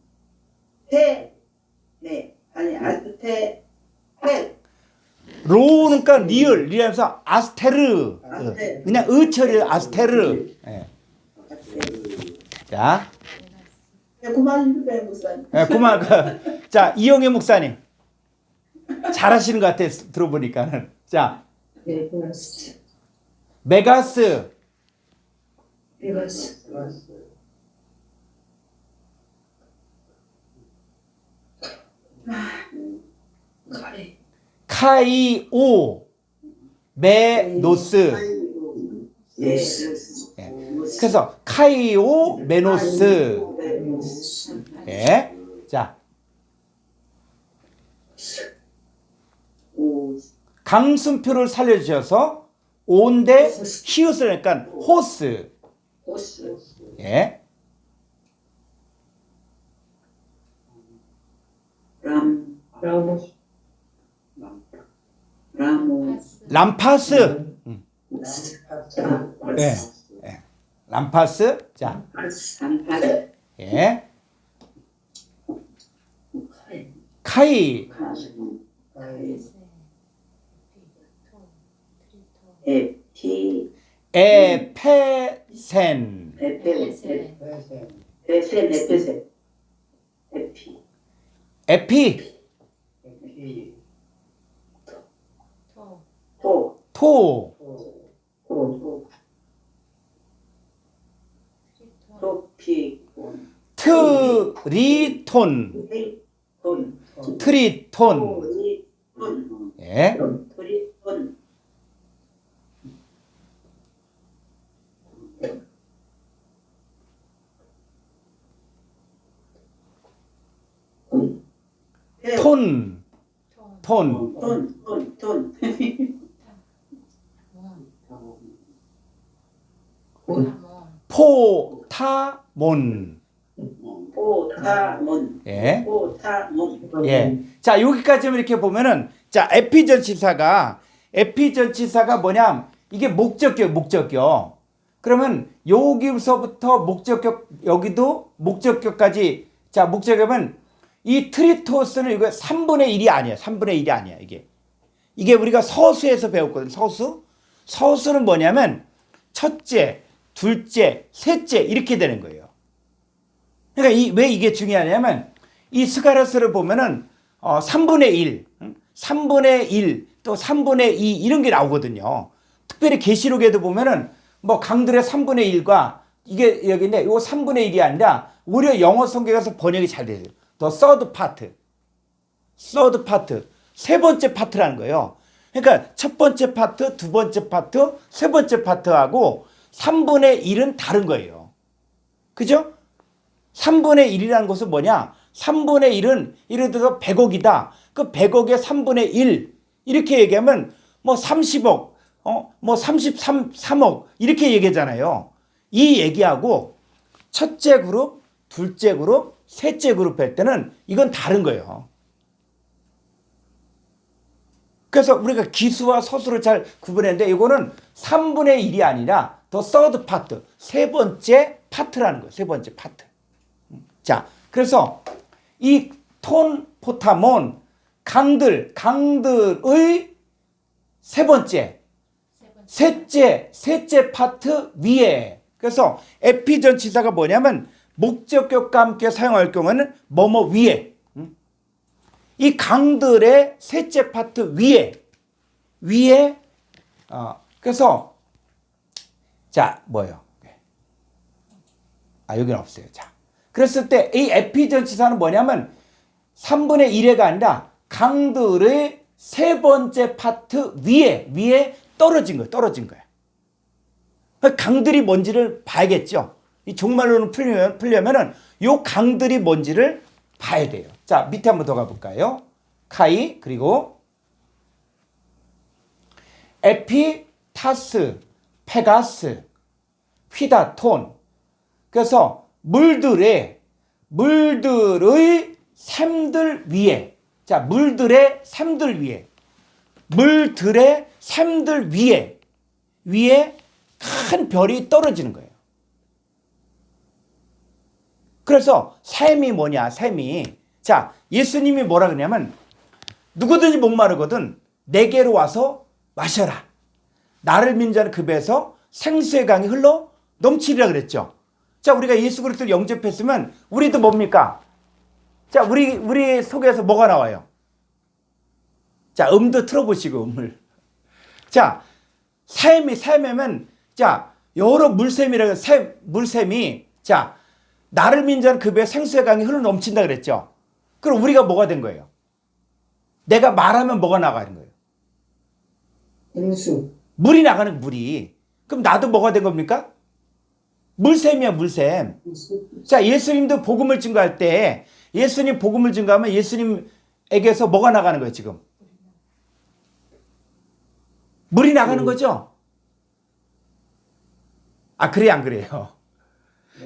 네, 아니 아스 펜, 로니까 리얼에서 아스테르. 아스테르. 그냥 의처리 아스테르. 예. 자, 그만 해 목사님. 예, 그만. 자, 이영애 목사님. 잘하시는 것 같아, 들어보니까는. 자, 메가스, 카이오, 메노스. 예, 그래서 카이오, 메노스. 예. 자, 오, 강순표를 살려주셔서 온대 히읗을 하니까 호스. 호스, 예. 라모, 람파스. 예. 예. 람파스. 자, 산파르, 예. 카이, 에피, 에페센. 에페세, 에페세, 에피, 에피, 토, 토, 토, 토피, 트리톤. 돈, 트리톤. 돈, 예. 돈, 톤. 톤. 돈, 포타몬. 포타몬, 예. 포타몬, 예. 자, 여기까지만 이렇게 보면은 자, 에피전치사가 뭐냐? 이게 목적격. 그러면 여기서부터 목적격 여기도 목적격까지 자, 목적격은 이 트리토스는 이거 3분의 1이 아니야. 3분의 1이 아니야, 이게. 이게 우리가 서수에서 배웠거든. 서수는 뭐냐면 첫째, 둘째, 셋째 이렇게 되는 거예요. 그러니까 왜 이게 중요하냐면 이 스가랴서를 보면은 3분의 1, 3분의 1, 또 3분의 2 이런 게 나오거든요. 특별히 계시록에도 보면은 뭐 강들의 3분의 1과 이게 여기인데 이거 3분의 1이 아니라 오히려 영어 성경에서 번역이 잘 되죠. 더 third part, 세 번째 파트라는 거예요. 그러니까 첫 번째 파트, 두 번째 파트, 세 번째 파트하고 3분의 1은 다른 거예요. 그죠? 3분의 1이라는 것은 뭐냐? 3분의 1은 예를 들어서 100억이다. 그 100억의 3분의 1 이렇게 얘기하면 뭐 30억, 뭐 33억 이렇게 얘기하잖아요. 이 얘기하고 첫째 그룹, 둘째 그룹, 셋째 그룹 할 때는 이건 다른 거예요. 그래서 우리가 기수와 서수를 잘 구분했는데 이거는 3분의 1이 아니라 더 third part, 세 번째 파트라는 거예요. 세 번째 파트. 자, 그래서 이 톤, 포타몬, 강들의 세 번째, 셋째 파트 위에. 그래서 에피전치사가 뭐냐면 목적격과 함께 사용할 경우는 뭐뭐 위에. 이 강들의 셋째 파트 위에 그래서 자 뭐예요? 여기는 없어요. 자, 그랬을 때 이 에피전치사는 뭐냐면 3분의 1회가 아니라 강들의 세 번째 파트 위에 떨어진 거야. 강들이 뭔지를 봐야겠죠. 이 종말론을 풀려면은 요 강들이 뭔지를 봐야 돼요. 자, 밑에 한번 더 가볼까요? 카이, 그리고 에피, 타스, 페가스, 휘다, 톤. 그래서 물들의 샘들 위에. 자, 물들의 샘들 위에 큰 별이 떨어지는 거예요. 그래서 샘이 뭐냐, 샘이. 자, 예수님이 뭐라 그러냐면 누구든지 목마르거든 내게로 와서 마셔라. 나를 믿는 자는 그 배에서 생수의 강이 흘러 넘치리라 그랬죠. 자, 우리가 예수 그리스도를 영접했으면 우리도 뭡니까? 자, 우리 속에서 뭐가 나와요? 자, 음도 틀어보시고, 음을. 자, 샘이면, 자, 여러 물샘이라고, 물샘이, 자, 나를 믿는 자는 그 배에 생수의 강이 흘러 넘친다 그랬죠. 그럼 우리가 뭐가 된 거예요? 내가 말하면 뭐가 나가는 거예요? 생수. 물이 나가는 물이. 그럼 나도 뭐가 된 겁니까? 물샘이야, 물샘. 자, 예수님도 복음을 증거할 때 예수님 복음을 증거하면 예수님에게서 뭐가 나가는 거예요, 지금? 물이 나가는 거죠? 그래, 안 그래요?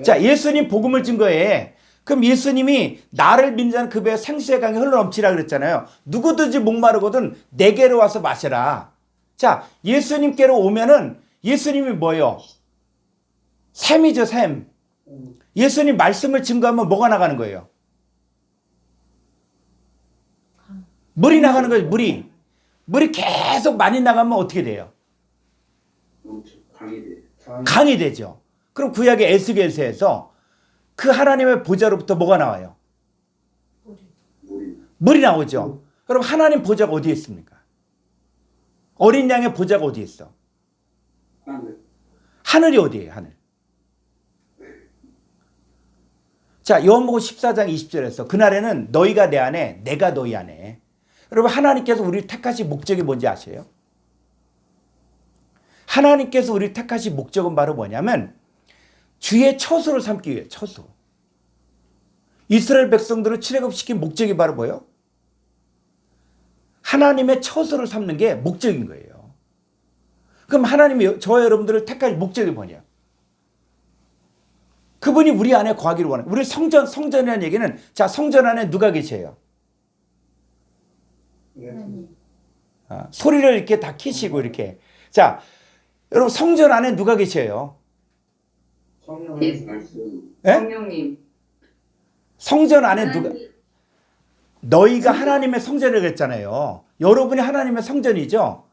자, 예수님 복음을 증거해. 그럼 예수님이 나를 믿는 자는 그 배에 생수의 강이 흘러넘치라 그랬잖아요. 누구든지 목마르거든 내게로 와서 마셔라. 자, 예수님께로 오면은 예수님이 뭐예요? 샘이죠, 샘. 예수님 말씀을 증거하면 뭐가 나가는 거예요? 물이 나가는 거예요, 물이. 물이 계속 많이 나가면 어떻게 돼요? 강이 되죠. 그럼 구약의 에스겔서에서 그 하나님의 보좌로부터 뭐가 나와요? 물이 나오죠. 그럼 하나님 보좌가 어디에 있습니까? 어린 양의 보좌가 어디에 있어? 하늘이 어디예요, 하늘? 자, 요한복음 14장 20절에서 그날에는 너희가 내 안에 내가 너희 안에. 여러분, 하나님께서 우리를 택하신 목적이 뭔지 아세요? 하나님께서 우리를 택하신 목적은 바로 뭐냐면 주의 처소를 삼기 위해. 처소. 이스라엘 백성들을 출애굽시킨 목적이 바로 뭐예요? 하나님의 처소를 삼는 게 목적인 거예요. 그럼 하나님이 저와 여러분들을 택하신 목적이 뭐냐? 그분이 우리 안에 거하기를 원해요. 우리 성전이라는 얘기는, 자, 성전 안에 누가 계세요? 소리를 이렇게 다 키시고 이렇게. 자, 여러분, 성전 안에 누가 계세요? 성령님. 성전 안에 누가? 너희가 하나님의 성전이라고 했잖아요. 여러분이 하나님의 성전이죠.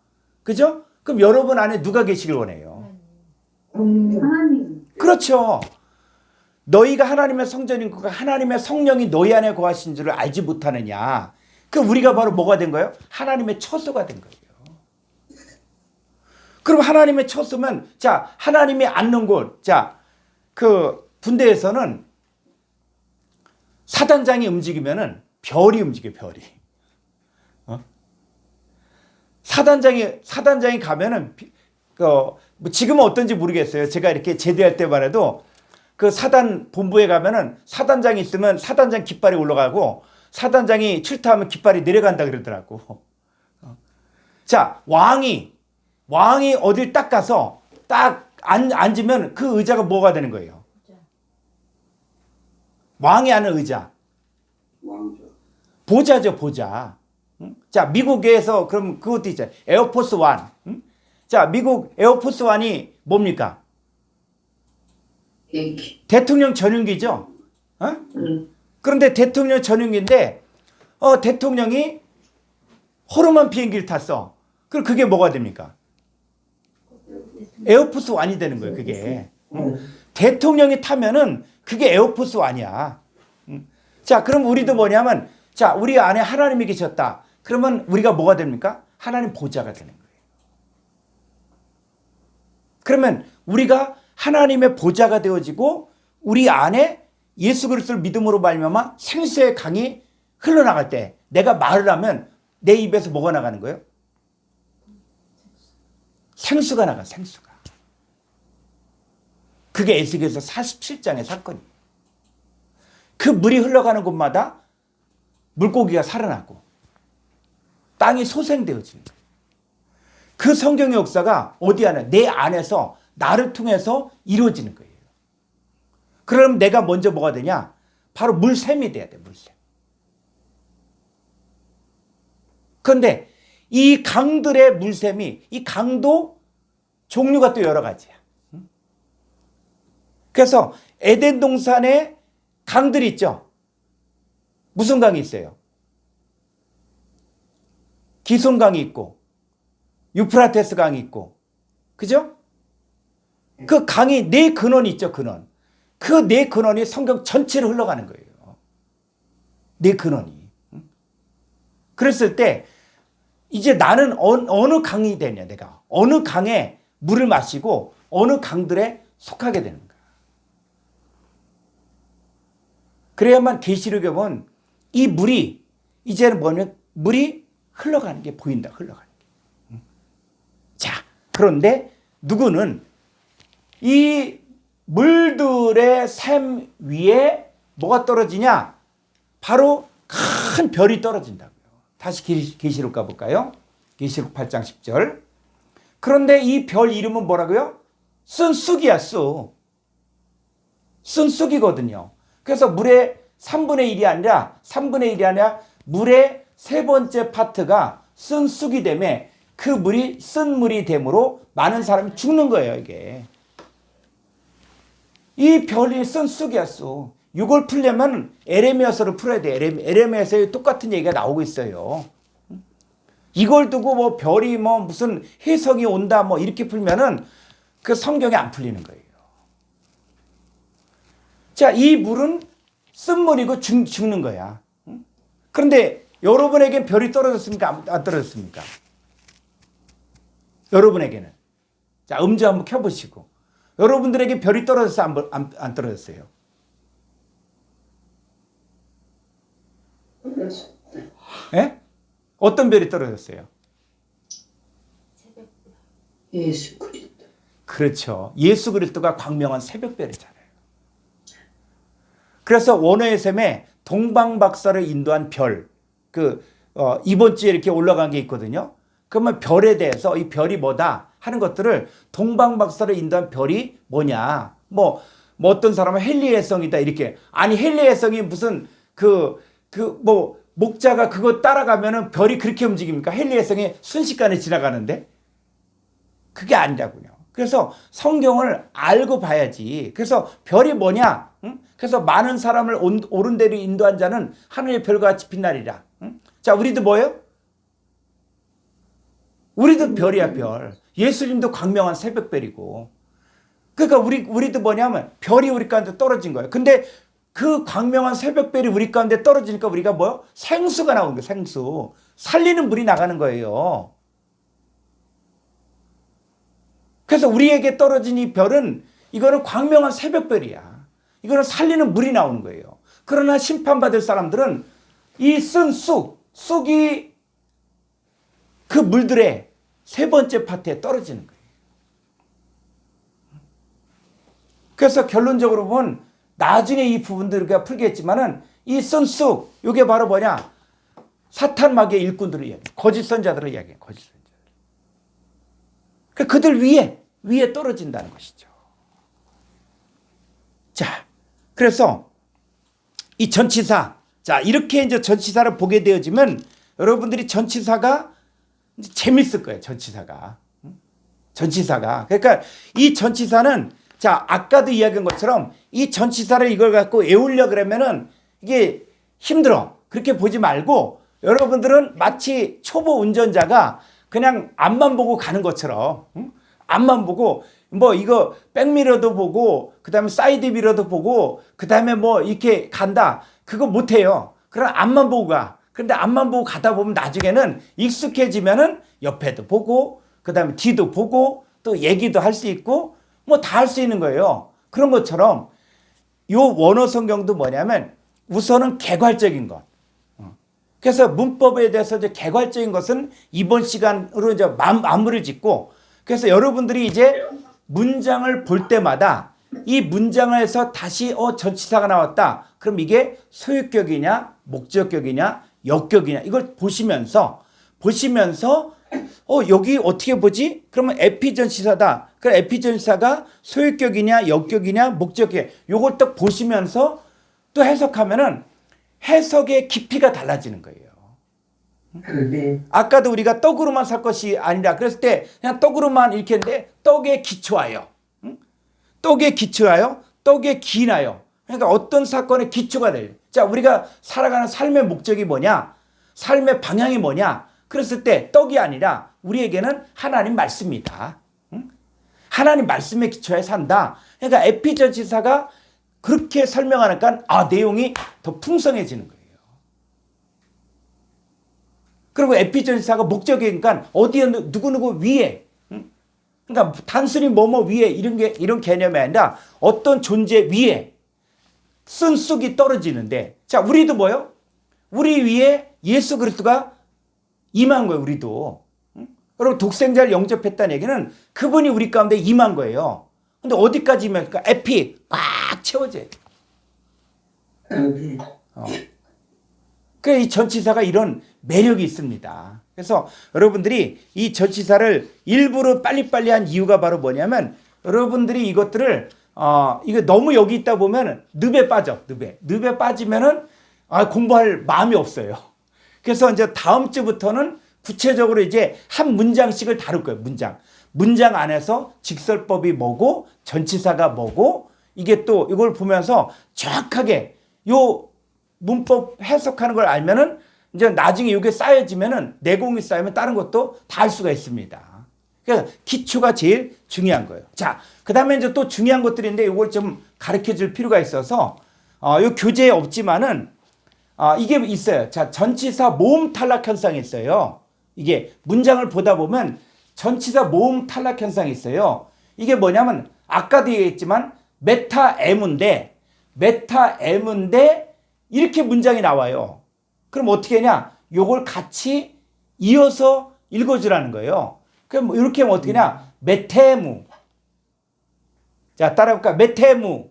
그죠? 그럼 여러분 안에 누가 계시길 원해요? 하나님. 그렇죠. 너희가 하나님의 성전인 것, 하나님의 성령이 너희 안에 거하신 줄을 알지 못하느냐. 그럼 우리가 바로 뭐가 된 거예요? 하나님의 처소가 된 거예요. 그럼 하나님의 처소면, 자, 하나님이 앉는 곳, 자, 그 군대에서는 사단장이 움직이면은 별이 움직여, 별이. 사단장이 가면은, 뭐 지금은 어떤지 모르겠어요. 제가 이렇게 제대할 때만 해도 그 사단 본부에 가면은 사단장이 있으면 사단장 깃발이 올라가고 사단장이 출타하면 깃발이 내려간다 그러더라고. 자, 왕이 어딜 딱 가서 딱 앉으면 그 의자가 뭐가 되는 거예요? 왕이 앉는 의자. 왕자. 보자죠, 보자. 자, 미국에서 그럼 그것도 있잖아요. 에어포스 원. 자, 미국 에어포스 원이 뭡니까? 대통령 전용기죠. 그런데 대통령 전용기인데 대통령이 호르몬 비행기를 탔어. 그럼 그게 뭐가 됩니까? 에어포스 원이 되는 거예요. 그게. 대통령이 타면은 그게 에어포스 원이야. 자, 그럼 우리도 뭐냐면, 자, 우리 안에 하나님이 계셨다. 그러면 우리가 뭐가 됩니까? 하나님 보좌가 되는 거예요. 그러면 우리가 하나님의 보좌가 되어지고 우리 안에 예수 그리스도를 믿음으로 말미암아 생수의 강이 흘러나갈 때 내가 말을 하면 내 입에서 뭐가 나가는 거예요? 생수가 나가, 생수가. 그게 에스겔서 47장의 사건이에요. 그 물이 흘러가는 곳마다 물고기가 살아나고 땅이 소생되어지는 거예요. 그 성경의 역사가 어디 안에? 내 안에서 나를 통해서 이루어지는 거예요. 그럼 내가 먼저 뭐가 되냐? 바로 물샘이 돼야 돼, 물샘. 그런데 이 강들의 물샘이, 이 강도 종류가 또 여러 가지야. 그래서 에덴 동산에 강들이 있죠. 무슨 강이 있어요? 기손강이 있고 유프라테스 강이 있고, 그죠? 그 강이 네 근원이 있죠, 근원. 그 네 근원이 성경 전체로 흘러가는 거예요. 네 근원이. 그랬을 때 이제 나는 어느 강이 되냐, 내가. 어느 강에 물을 마시고 어느 강들에 속하게 되는 거야. 그래야만 계시록에 보면 이 물이 이제는 뭐냐면 물이 흘러가는 게 보인다, 흘러가는 게. 자, 그런데 누구는 이 물들의 샘 위에 뭐가 떨어지냐? 바로 큰 별이 떨어진다고요. 다시 계시록 가볼까요? 계시록 8장 10절. 그런데 이 별 이름은 뭐라고요? 쓴쑥이야, 쑥. 쓴쑥이거든요. 그래서 물의 3분의 1이 아니라 물의 세 번째 파트가 쓴쑥이 되면 그 물이 쓴 물이 되므로 많은 사람이 죽는 거예요, 이게. 이 별이 쓴쑥이야, 쑥. 이걸 풀려면 에레미야서를 풀어야 돼. 에레미야서에 똑같은 얘기가 나오고 있어요. 이걸 두고 뭐 별이 뭐 무슨 해석이 온다 뭐 이렇게 풀면은 그 성경이 안 풀리는 거예요. 자, 이 물은 쓴물이고 죽는 거야. 그런데 여러분에겐 별이 떨어졌습니까? 안 떨어졌습니까? 여러분에게는. 자, 음주 한번 켜보시고. 여러분들에게 별이 떨어졌어요? 안 떨어졌어요? 예? 어떤 별이 떨어졌어요? 예수 그리스도. 그렇죠. 예수 그리스도가 광명한 새벽별이잖아요. 그래서 원어의 셈에 동방박사를 인도한 별, 이번 주에 이렇게 올라간 게 있거든요. 그러면 별에 대해서 이 별이 뭐다 하는 것들을 동방박사를 인도한 별이 뭐냐. 뭐 어떤 사람은 헨리에성이다 이렇게. 아니, 헨리에성이 무슨 뭐 목자가 그거 따라가면은 별이 그렇게 움직입니까? 헨리에성이 순식간에 지나가는데? 그게 아니라고요. 그래서 성경을 알고 봐야지. 그래서 별이 뭐냐? 응? 그래서 많은 사람을 옳은 대로 인도한 자는 하늘의 별과 같이 빛나리라. 자, 우리도 뭐예요? 우리도 별이야, 별. 예수님도 광명한 새벽별이고. 그러니까 우리도 뭐냐면 별이 우리 가운데 떨어진 거예요. 근데 그 광명한 새벽별이 우리 가운데 떨어지니까 우리가 뭐요? 생수가 나오는 거예요. 생수. 살리는 물이 나가는 거예요. 그래서 우리에게 떨어진 이 별은 이거는 광명한 새벽별이야. 이거는 살리는 물이 나오는 거예요. 그러나 심판받을 사람들은 이 쓴 쑥이 그 물들의 세 번째 파트에 떨어지는 거예요. 그래서 결론적으로 보면 나중에 이 부분들을 우리가 풀겠지만은 이 쓴 쑥, 이게 바로 뭐냐? 사탄 마귀의 일꾼들을 이야기해. 거짓 선자들을 이야기해. 거짓 선자들. 그들 위에 떨어진다는 것이죠. 자, 그래서 이 전치사, 자, 이렇게 이제 전치사를 보게 되어지면 여러분들이 전치사가 이제 재밌을 거예요. 전치사가. 그러니까 이 전치사는 자, 아까도 이야기한 것처럼 이 전치사를 이걸 갖고 외우려 그러면은 이게 힘들어. 그렇게 보지 말고 여러분들은 마치 초보 운전자가 그냥 앞만 보고 가는 것처럼 앞만 보고 뭐 이거 백미러도 보고 그다음에 사이드 미러도 보고 그다음에 뭐 이렇게 간다. 그거 못 해요. 그럼 앞만 보고 가. 그런데 앞만 보고 가다 보면 나중에는 익숙해지면은 옆에도 보고 그다음에 뒤도 보고 또 얘기도 할 수 있고 뭐 다 할 수 있는 거예요. 그런 것처럼 요 원어 성경도 뭐냐면 우선은 개괄적인 것. 그래서 문법에 대해서 이제 개괄적인 것은 이번 시간으로 이제 마무리를 짓고 그래서 여러분들이 이제 문장을 볼 때마다 이 문장에서 다시 전치사가 나왔다. 그럼 이게 소유격이냐, 목적격이냐, 역격이냐 이걸 보시면서 여기 어떻게 보지? 그러면 에피전치사다. 그럼 에피전치사가 소유격이냐, 역격이냐, 목적격. 요걸 딱 보시면서 또 해석하면은 해석의 깊이가 달라지는 거예요. 아까도 우리가 떡으로만 살 것이 아니라 그랬을 때 그냥 떡으로만 이렇게 했는데 떡에 기초하여. 떡에 기초하여, 떡에 기인하여. 그러니까 어떤 사건의 기초가 돼요. 자, 우리가 살아가는 삶의 목적이 뭐냐? 삶의 방향이 뭐냐? 그랬을 때 떡이 아니라 우리에게는 하나님 말씀이다. 하나님 말씀에 기초해 산다. 그러니까 에피전치사가 그렇게 설명하니까 내용이 더 풍성해지는 거예요. 그리고 에피전치사가 목적이니까 어디에 누구누구 위에. 그러니까 단순히 뭐뭐 위에 이런 개념이 아니라 어떤 존재 위에 쓴 쑥이 떨어지는데 자, 우리도 뭐요? 우리 위에 예수 그리스도가 임한 거예요. 우리도. 여러분 독생자를 영접했다는 얘기는 그분이 우리 가운데 임한 거예요. 근데 어디까지 임합니까? 에피 꽉 채워져요. 그래서 이 전치사가 이런 매력이 있습니다. 그래서 여러분들이 이 전치사를 일부러 빨리빨리 한 이유가 바로 뭐냐면 여러분들이 이것들을 이거 너무 여기 있다 보면 늪에 빠져. 늪에 빠지면은 공부할 마음이 없어요. 그래서 이제 다음 주부터는 구체적으로 이제 한 문장씩을 다룰 거예요. 문장 안에서 직설법이 뭐고 전치사가 뭐고 이게 또 이걸 보면서 정확하게 요 문법 해석하는 걸 알면은 이제 나중에 이게 쌓여지면은 내공이 쌓이면 다른 것도 다 할 수가 있습니다. 그래서 기초가 제일 중요한 거예요. 자, 그다음에 이제 또 중요한 것들인데 이걸 좀 가르쳐 줄 필요가 있어서 요 교재에 없지만은 이게 있어요. 자, 전치사 모음 탈락 현상이 있어요. 이게 문장을 보다 보면 전치사 모음 탈락 현상이 있어요. 이게 뭐냐면 아까도 얘기했지만 메타 M인데 이렇게 문장이 나와요. 그럼 어떻게 하냐? 요걸 같이 이어서 읽어주라는 거예요. 그럼 이렇게 하면 어떻게 하냐? 메테무. 자, 따라해볼까? 메테무.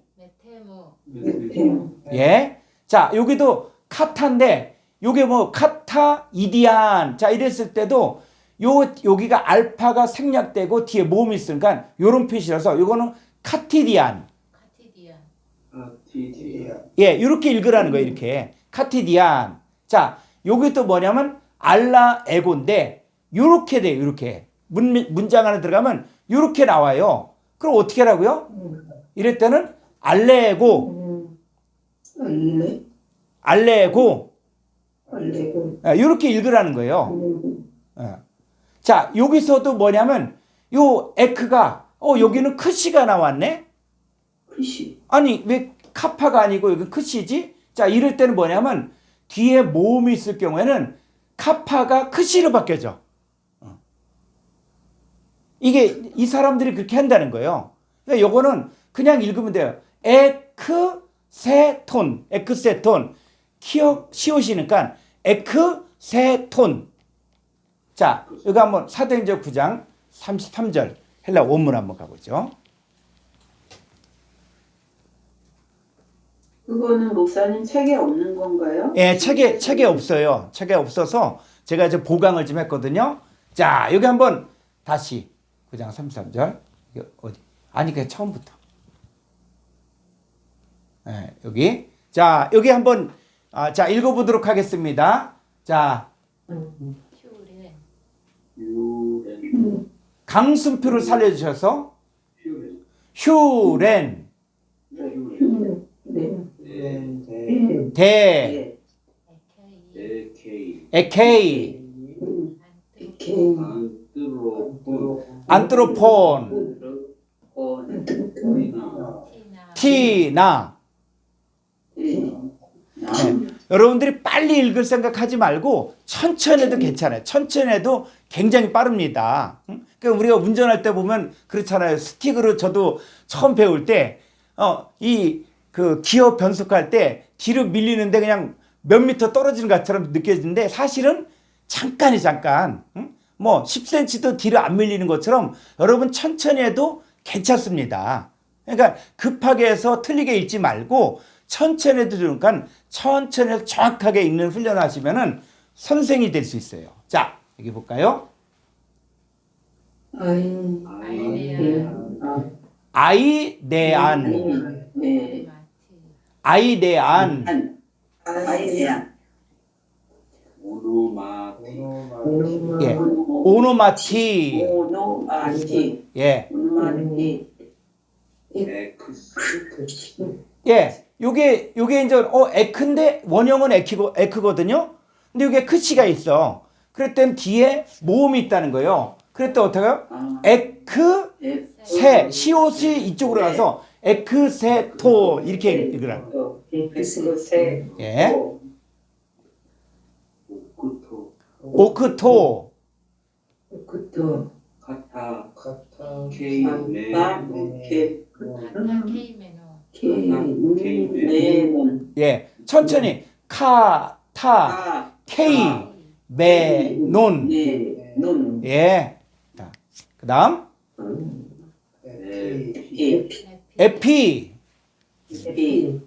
예. 자, 여기도 카타인데 요게 뭐 카타 이디안. 자, 이랬을 때도 여기가 알파가 생략되고 뒤에 모음이 있으니까 요런 표시라서 요거는 카티디안. 예, 이렇게 읽으라는 거예요. 이렇게 카티디안. 자, 여기 또 뭐냐면 알라 에고인데 요렇게 돼요. 요렇게 문장 안에 들어가면 요렇게 나와요. 그럼 어떻게 하라고요? 이럴 때는 알레고. 알레고. 이렇게 읽으라는 거예요. 예. 자, 여기서도 뭐냐면 요 에크가 여기는 크시가 나왔네. 크시. 아니 왜 카파가 아니고 여기 크시지? 자, 이럴 때는 뭐냐면 뒤에 모음이 있을 경우에는 카파가 크시로 바뀌어져. 이게 이 사람들이 그렇게 한다는 거예요. 그러니까 요거는 그냥 읽으면 돼요. 에크세톤, 에크세톤. 시옷이니까 에크세톤. 자, 여기 한번 사도행전 9장 33절 헬라 원문 한번 가보죠. 그거는 목사님 책에 없는 건가요? 예, 책에 없어요. 책에 없어서 제가 이제 보강을 좀 했거든요. 자, 여기 한번 다시 9장 33절. 이게 어디? 아니, 그냥 처음부터. 예, 여기. 자, 여기 한번 자, 읽어보도록 하겠습니다. 자, 휴렌 유렌 강순표를 살려주셔서 휴렌 휴렌 네. 대 에케이 에케이 에케이 안뜨로폰 안트로폰 티나 티나. 여러분들이 빨리 읽을 생각하지 말고 천천히 해도 괜찮아요. 천천히 해도 굉장히 빠릅니다. 그러니까 우리가 운전할 때 보면 그렇잖아요. 스틱으로 저도 처음 배울 때 그 기어 변속할 때 뒤로 밀리는데 그냥 몇 미터 떨어지는 것처럼 느껴지는데 사실은 잠깐이 잠깐. 뭐 10cm도 뒤로 안 밀리는 것처럼 여러분 천천히 해도 괜찮습니다. 그러니까 급하게 해서 틀리게 읽지 말고 천천히 해도 좋으니까 천천히 해서 정확하게 읽는 훈련을 하시면은 선생이 될 수 있어요. 자, 여기 볼까요? 아이데안. 네. 아이데안. 아이데안. 오노마티 예. 오노마티. 오노마티. 예. 오노마티. 에크스 예. 요게 이제 에크인데 원형은 에크거든요. 근데 이게 크시가 있어. 그랬더니 뒤에 모음이 있다는 거예요. 그랬더니 어떡해요? 에크 세 시옷이 이쪽으로 가서 에크세토 이렇게 읽으라. 에크세. 예. 오크토 오크토 카타 카타 케이메 네몬. 예. 천천히 카타 케이메논. 논. 예. 자, 그다음 에피 이.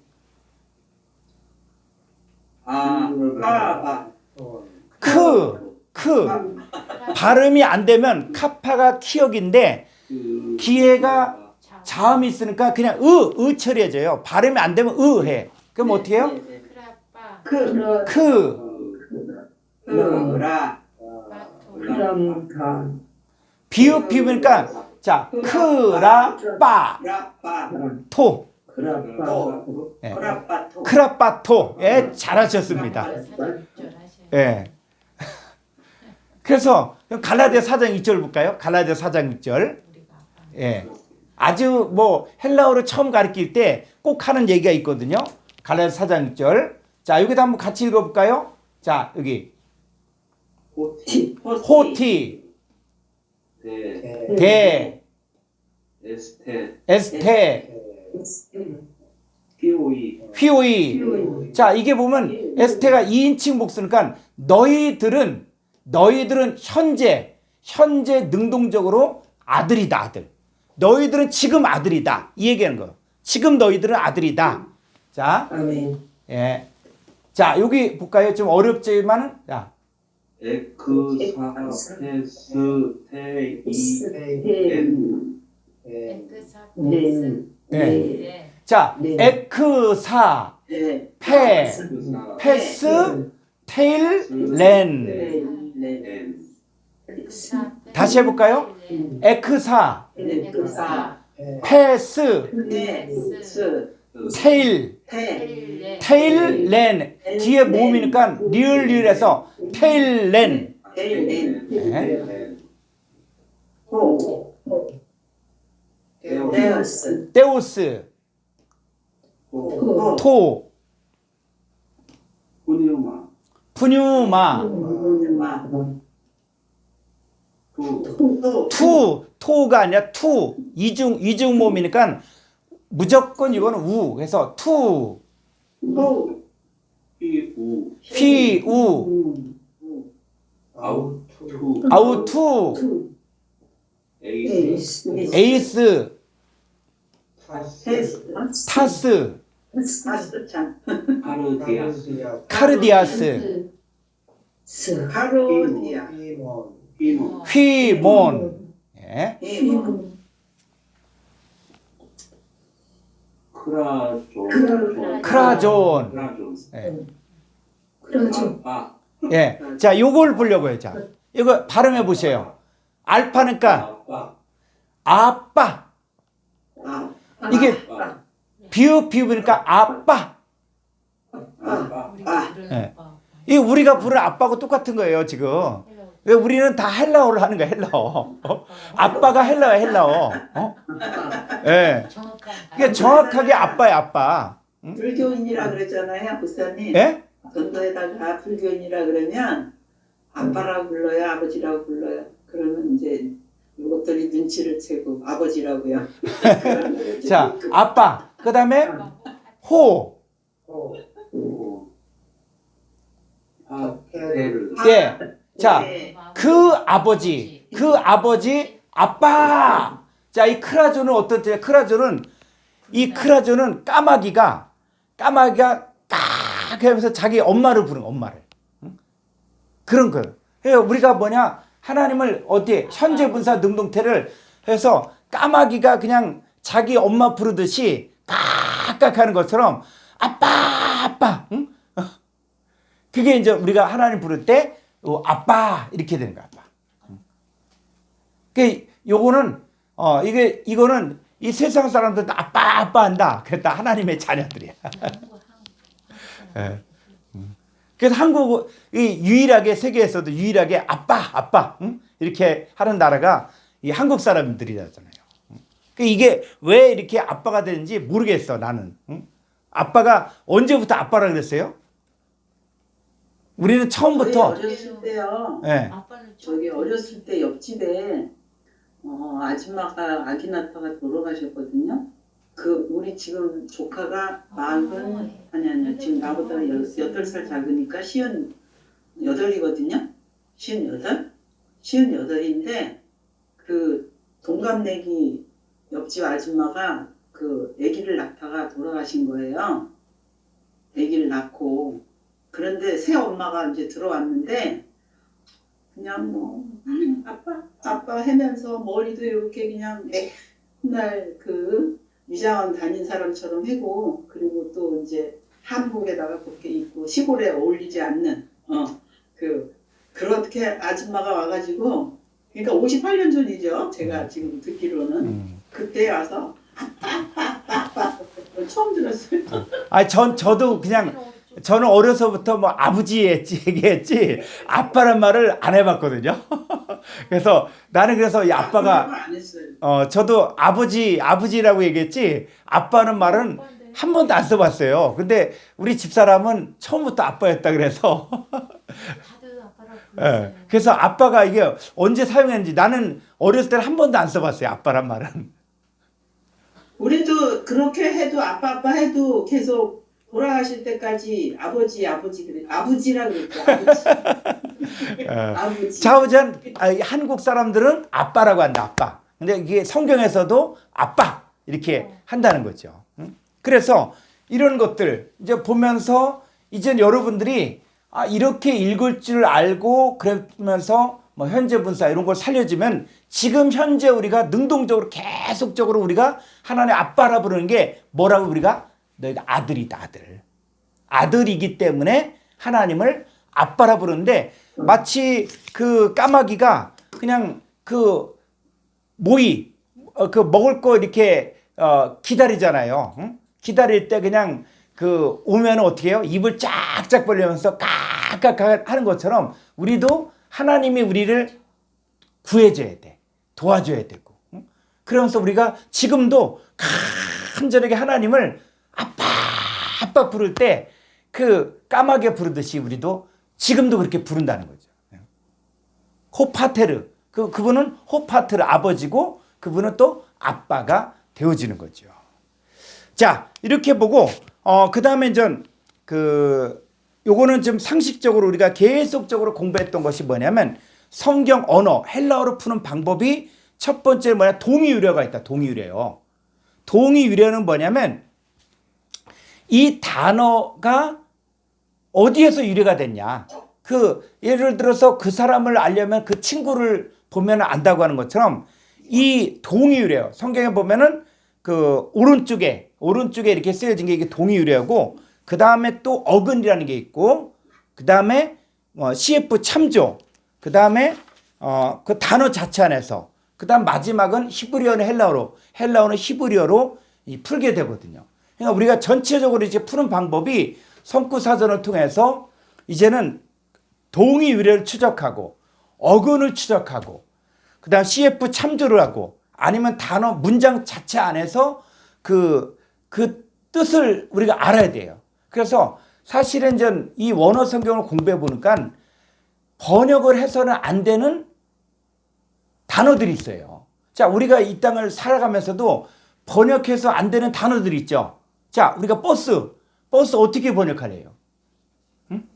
파바. 크 발음이 안 되면 카파가 키역인데 기회가 자음이 있으니까 그냥 으 처리해져요. 발음이 안 되면 해. 그럼 어떻게 해요? 크라빠 크라. 크람카 비읍 비읍이니까 자 크라빠 라빠. 토 크라파 예. 크라빠토. 크라빠토. 예, 잘하셨습니다. 예. 그래서 갈라디아 4장 2절 볼까요? 갈라디아 4장 6절. 예. 아주 뭐 헬라어로 처음 가르칠 때 꼭 하는 얘기가 있거든요. 갈라디아 4장 6절. 자, 여기다 한번 같이 읽어 볼까요? 자, 여기 호티 데 에스테 휘오이. 자, 이게 보면 에스테가 2인칭 복수니까 너희들은 현재 능동적으로 아들이다, 아들. 너희들은 지금 아들이다. 이 얘기하는 거예요. 지금 너희들은 아들이다. 자, 아멘 예. 자, 여기 볼까요? 좀 어렵지만은, 자, 예. 자, 에크사, 페스, 테일, 렌. 다시 해볼까요? 에크사, 페스, 테일, 테, 테일렌. 뒤에 모음이니까 리을리을해서 테일렌. 텔렌, 네. 호, 데우스, 데우스, 호, 토, 분유마, 푸뉴마, 마, 두, 토가 아니라 이중 모음이니까 무조건 이거는 우 해서 호, 피우, 피우, 아우투, 아우투, 에이스, 에이스, 테스, 타스, 아스찬, 파르디아스, 카르디아스, 카로디아, 피모, 휘몬. 예. 크라존, 크라존. 크라존, 아빠, 예. 자, 요걸 보려고요. 자, 이거 발음해 보세요. 알파니까 아빠, 아빠. 이게 비읍이니까 아빠. 아빠, 예. 이 우리가 부르는 아빠하고 똑같은 거예요, 지금. 왜 우리는 다 헬라어를 하는 거야, 헬라어. 아빠가 헬라어야, 헬라어. 예. 이게 정확하게 아빠야, 아빠. 불교인이라 그랬잖아요, 목사님. 예? 전도에다가 불교인이라 그러면 아빠라고 불러요, 아버지라고 불러요. 그러면 이제 이것들이 눈치를 채고 아버지라고요. 자, 아빠. 그 다음에 호. 파테르, 예. 자, 네. 그 아버지, 아빠. 자, 이 크라존은 어떤 때? 이 크라존은 까마귀가 깍 하면서 자기 엄마를 부르는 거야, 엄마를. 응? 그런 거예요. 그래서 우리가 뭐냐? 하나님을 어디에 현재 분사 능동태를 해서 까마귀가 그냥 자기 엄마 부르듯이 깍깍 하는 것처럼 아빠. 응? 그게 이제 우리가 하나님 부를 때 아빠 이렇게 되는 거야, 아빠. 그 요거는 이거는 이 세상 사람들도 아빠 한다. 그랬다 하나님의 자녀들이야. 예. 그래서 한국 유일하게 세계에서도 유일하게 아빠 이렇게 하는 나라가 이 한국 사람들이잖아요. 이게 왜 이렇게 아빠가 되는지 모르겠어 나는. 아빠가 언제부터 아빠라 그랬어요? 우리는 처음부터. 어렸을 때요. 예. 저기 어렸을 때 옆집에 아줌마가 아기 낳다가 돌아가셨거든요. 그 우리 지금 조카가 아니 지금 나보다 8살 작으니까 58이거든요. 58? 58인데 그 동갑내기 옆집 아줌마가 그 아기를 낳다가 돌아가신 거예요. 아기를 낳고 그런데 새 엄마가 이제 들어왔는데 그냥 뭐 아빠 하면서 머리도 이렇게 그냥 맨날 그 미장원 다닌 사람처럼 하고 그리고 또 이제 한복에다가 그렇게 입고 시골에 어울리지 않는 그렇게 아줌마가 와가지고 그러니까 58년 전이죠. 제가 지금 듣기로는 그때 와서 아빠 처음 들었어요. 저도 그냥 저는 어려서부터 뭐 아버지 얘기했지 아빠란 말을 안 해봤거든요. 그래서 나는 그래서 이 아빠가 안 했어요. 저도 아버지라고 얘기했지 아빠는 말은 한 번도 안 써봤어요. 근데 우리 집사람은 처음부터 아빠였다 그래서 예, 그래서 아빠가 이게 언제 사용했는지 나는 어렸을 때는 한 번도 안 써봤어요. 아빠란 말은. 우리도 그렇게 해도 아빠 해도 계속 돌아가실 때까지 아버지 그래 아버지라 그랬죠. 아버지. 자우전 한국 사람들은 아빠라고 한다. 아빠. 근데 이게 성경에서도 아빠 이렇게 한다는 거죠. 그래서 이런 것들 이제 보면서 이제 여러분들이 이렇게 읽을 줄 알고 그러면서 뭐 현재 분사 이런 걸 살려주면 지금 현재 우리가 능동적으로 계속적으로 우리가 하나님의 아빠라 부르는 게 뭐라고 우리가 너희가 아들이다 아들이기 때문에 하나님을 아빠라 부르는데 마치 그 까마귀가 그냥 그 모이 그 먹을 거 이렇게 기다리잖아요. 응? 기다릴 때 그냥 그 오면 어떻게 해요? 입을 쫙쫙 벌리면서 깍깍깍 하는 것처럼 우리도 하나님이 우리를 구해줘야 돼. 도와줘야 되고. 그러면서 우리가 지금도 간절하게 하나님을 아빠 아빠 부를 때 그 까마귀 부르듯이 우리도 지금도 그렇게 부른다는 거죠. 호파테르. 그분은 호파테르 아버지고 그분은 또 아빠가 되어지는 거죠. 자, 이렇게 보고 그다음에 요거는 좀 상식적으로 우리가 계속적으로 공부했던 것이 뭐냐면 성경 언어 헬라어로 푸는 방법이 첫 번째 뭐냐 동의유래가 있다. 동의유래요. 동의유래는 뭐냐면 이 단어가 어디에서 유래가 됐냐. 예를 들어서 그 사람을 알려면 그 친구를 보면 안다고 하는 것처럼 이 동의유래요. 성경에 보면은 그 오른쪽에 이렇게 쓰여진 게 이게 동의유래고 그 다음에 또 어근이라는 게 있고 그 다음에 CF 참조 그 다음에 그 단어 자체 안에서 그 다음 마지막은 히브리어는 헬라어는 히브리어로 풀게 되거든요. 그러니까 우리가 전체적으로 이제 푸는 방법이 성구사전을 통해서 이제는 동의유래를 추적하고 어근을 추적하고 그 다음 CF 참조를 하고 아니면 단어 문장 자체 안에서 그 뜻을 우리가 알아야 돼요. 그래서 사실은 이 원어 성경을 공부해 보니까 번역을 해서는 안 되는 단어들이 있어요. 자, 우리가 이 땅을 살아가면서도 번역해서 안 되는 단어들이 있죠. 자, 우리가 버스 어떻게 번역하래요? 응?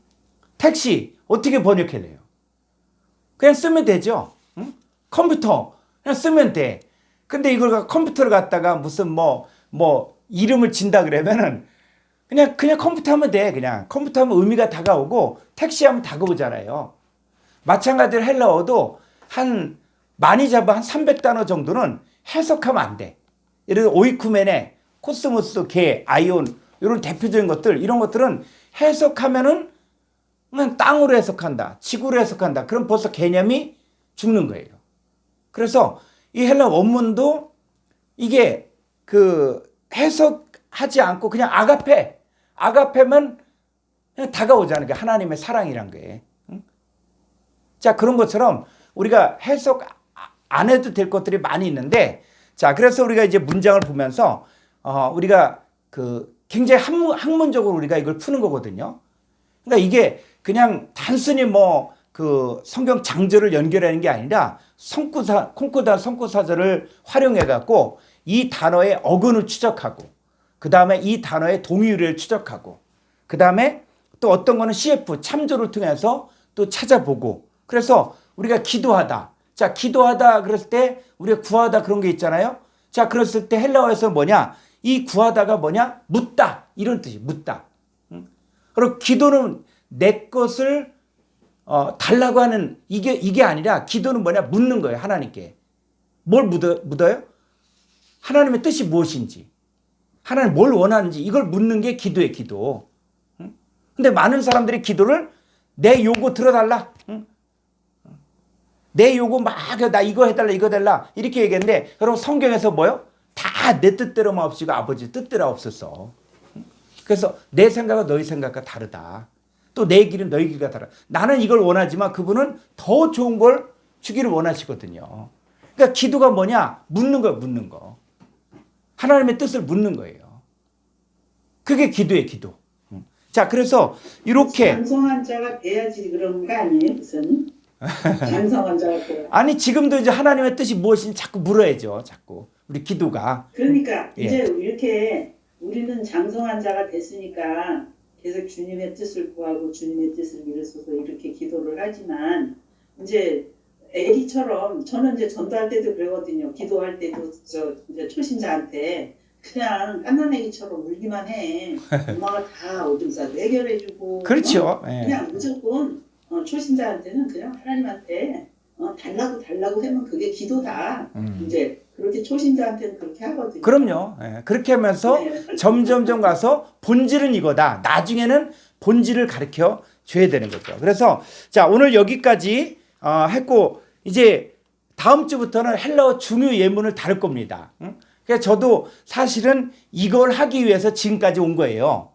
택시 어떻게 번역하래요? 그냥 쓰면 되죠. 응? 컴퓨터 그냥 쓰면 돼. 근데 이걸 컴퓨터를 갖다가 무슨 뭐 이름을 진다 그러면은 그냥 컴퓨터 하면 돼. 그냥 컴퓨터 하면 의미가 다가오고 택시 하면 다가오잖아요. 마찬가지로 헬라어도 많이 잡아 한 300단어 정도는 해석하면 안 돼. 예를 들어 오이쿠메네, 코스모스, 개, 아이온 이런 대표적인 것들 이런 것들은 해석하면은 그냥 땅으로 해석한다. 지구로 해석한다. 그럼 벌써 개념이 죽는 거예요. 그래서 이 헬라 원문도 이게 해석하지 않고 그냥 아가페면 그냥 다가오잖아요. 그러니까 하나님의 사랑이란 게. 자, 그런 것처럼 우리가 해석 안 해도 될 것들이 많이 있는데 자, 그래서 우리가 이제 문장을 보면서 우리가 굉장히 학문적으로 우리가 이걸 푸는 거거든요. 그러니까 이게 그냥 단순히 성경 장절을 연결하는 게 아니라 콩쿠다 성구사절을 활용해 갖고 이 단어의 어근을 추적하고 그 다음에 이 단어의 동의유래를 추적하고 그 다음에 또 어떤 거는 CF 참조를 통해서 또 찾아보고 그래서 우리가 기도하다. 자, 기도하다 그랬을 때 우리가 구하다 그런 게 있잖아요. 자, 그랬을 때 헬라어에서 뭐냐? 이 구하다가 뭐냐? 묻다. 이런 뜻이 묻다. 그리고 기도는 내 것을 달라고 하는 이게 아니라 기도는 뭐냐? 묻는 거예요. 하나님께. 뭘 묻어요? 하나님의 뜻이 무엇인지. 하나님 뭘 원하는지 이걸 묻는 게 기도예요. 기도. 근데 많은 사람들이 기도를 내 요구 들어달라. 내 요구 나 이거 해달라 이거 해달라 이렇게 얘기했는데 여러분 성경에서 뭐요? 다 내 뜻대로만 없이고 아버지 뜻대로 없었어. 그래서 내 생각은 너희 생각과 다르다. 또 내 길은 너희 길과 다르다. 나는 이걸 원하지만 그분은 더 좋은 걸 주기를 원하시거든요. 그러니까 기도가 뭐냐? 묻는 거예요. 묻는 거. 하나님의 뜻을 묻는 거예요. 그게 기도예요. 기도. 자, 그래서 이렇게 장성한 자가 돼야지 그런 거 아니에요? 무슨 장성한 자가 돼야. 아니 지금도 이제 하나님의 뜻이 무엇인지 자꾸 물어야죠. 자꾸 우리 기도가. 그러니까 예. 이제 이렇게 우리는 장성한 자가 됐으니까 계속 주님의 뜻을 구하고 주님의 뜻을 위해서도 이렇게 기도를 하지만 이제 애기처럼 저는 이제 전도할 때도 그러거든요. 기도할 때도 이제 초신자한테 그냥 깐난 애기처럼 울기만 해. 엄마가 다 오줌싸고 해결해주고. 그렇죠. 그냥 무조건 초신자한테는 그냥 하나님한테 달라고 하면 그게 기도다. 이제 그렇게 초신자한테는 그렇게 하거든요. 그럼요. 그렇게 하면서 점점점 가서 본질은 이거다. 나중에는 본질을 가르쳐 줘야 되는 거죠. 그래서 자, 오늘 여기까지 했고 이제 다음 주부터는 헬라어 중요 예문을 다룰 겁니다. 그러니까 저도 사실은 이걸 하기 위해서 지금까지 온 거예요.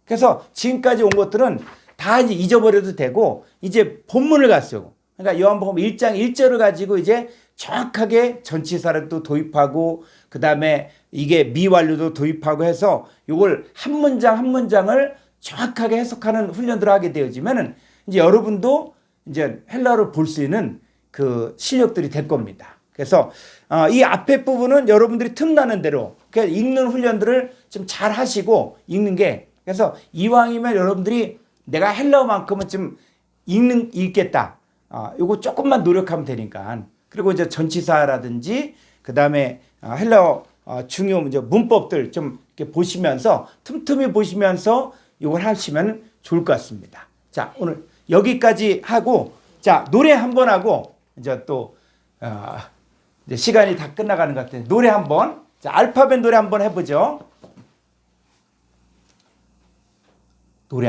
그래서 지금까지 온 것들은 다 이제 잊어버려도 되고 이제 본문을 갔어요. 그러니까 요한복음 1장 1절을 가지고 이제 정확하게 전치사를 또 도입하고 그다음에 이게 미완료도 도입하고 해서 이걸 한 문장 한 문장을 정확하게 해석하는 훈련들을 하게 되어지면은 이제 여러분도 이제 헬라어를 볼 수 있는 그 실력들이 될 겁니다. 그래서 이 앞에 부분은 여러분들이 틈나는 대로 그냥 읽는 훈련들을 좀 잘 하시고 읽는 게 그래서 이왕이면 여러분들이 내가 헬라어만큼은 좀 읽겠다. 요거 조금만 노력하면 되니까. 그리고 이제 전치사라든지 그다음에 헬라어 중요 문법들 좀 이렇게 보시면서 틈틈이 보시면서 이걸 하시면 좋을 것 같습니다. 자, 오늘 여기까지 하고 자, 노래 한번 하고 이제 또 이제 시간이 다 끝나가는 것 같아요. 노래 한번. 자, 알파벳 노래 한번 해 보죠.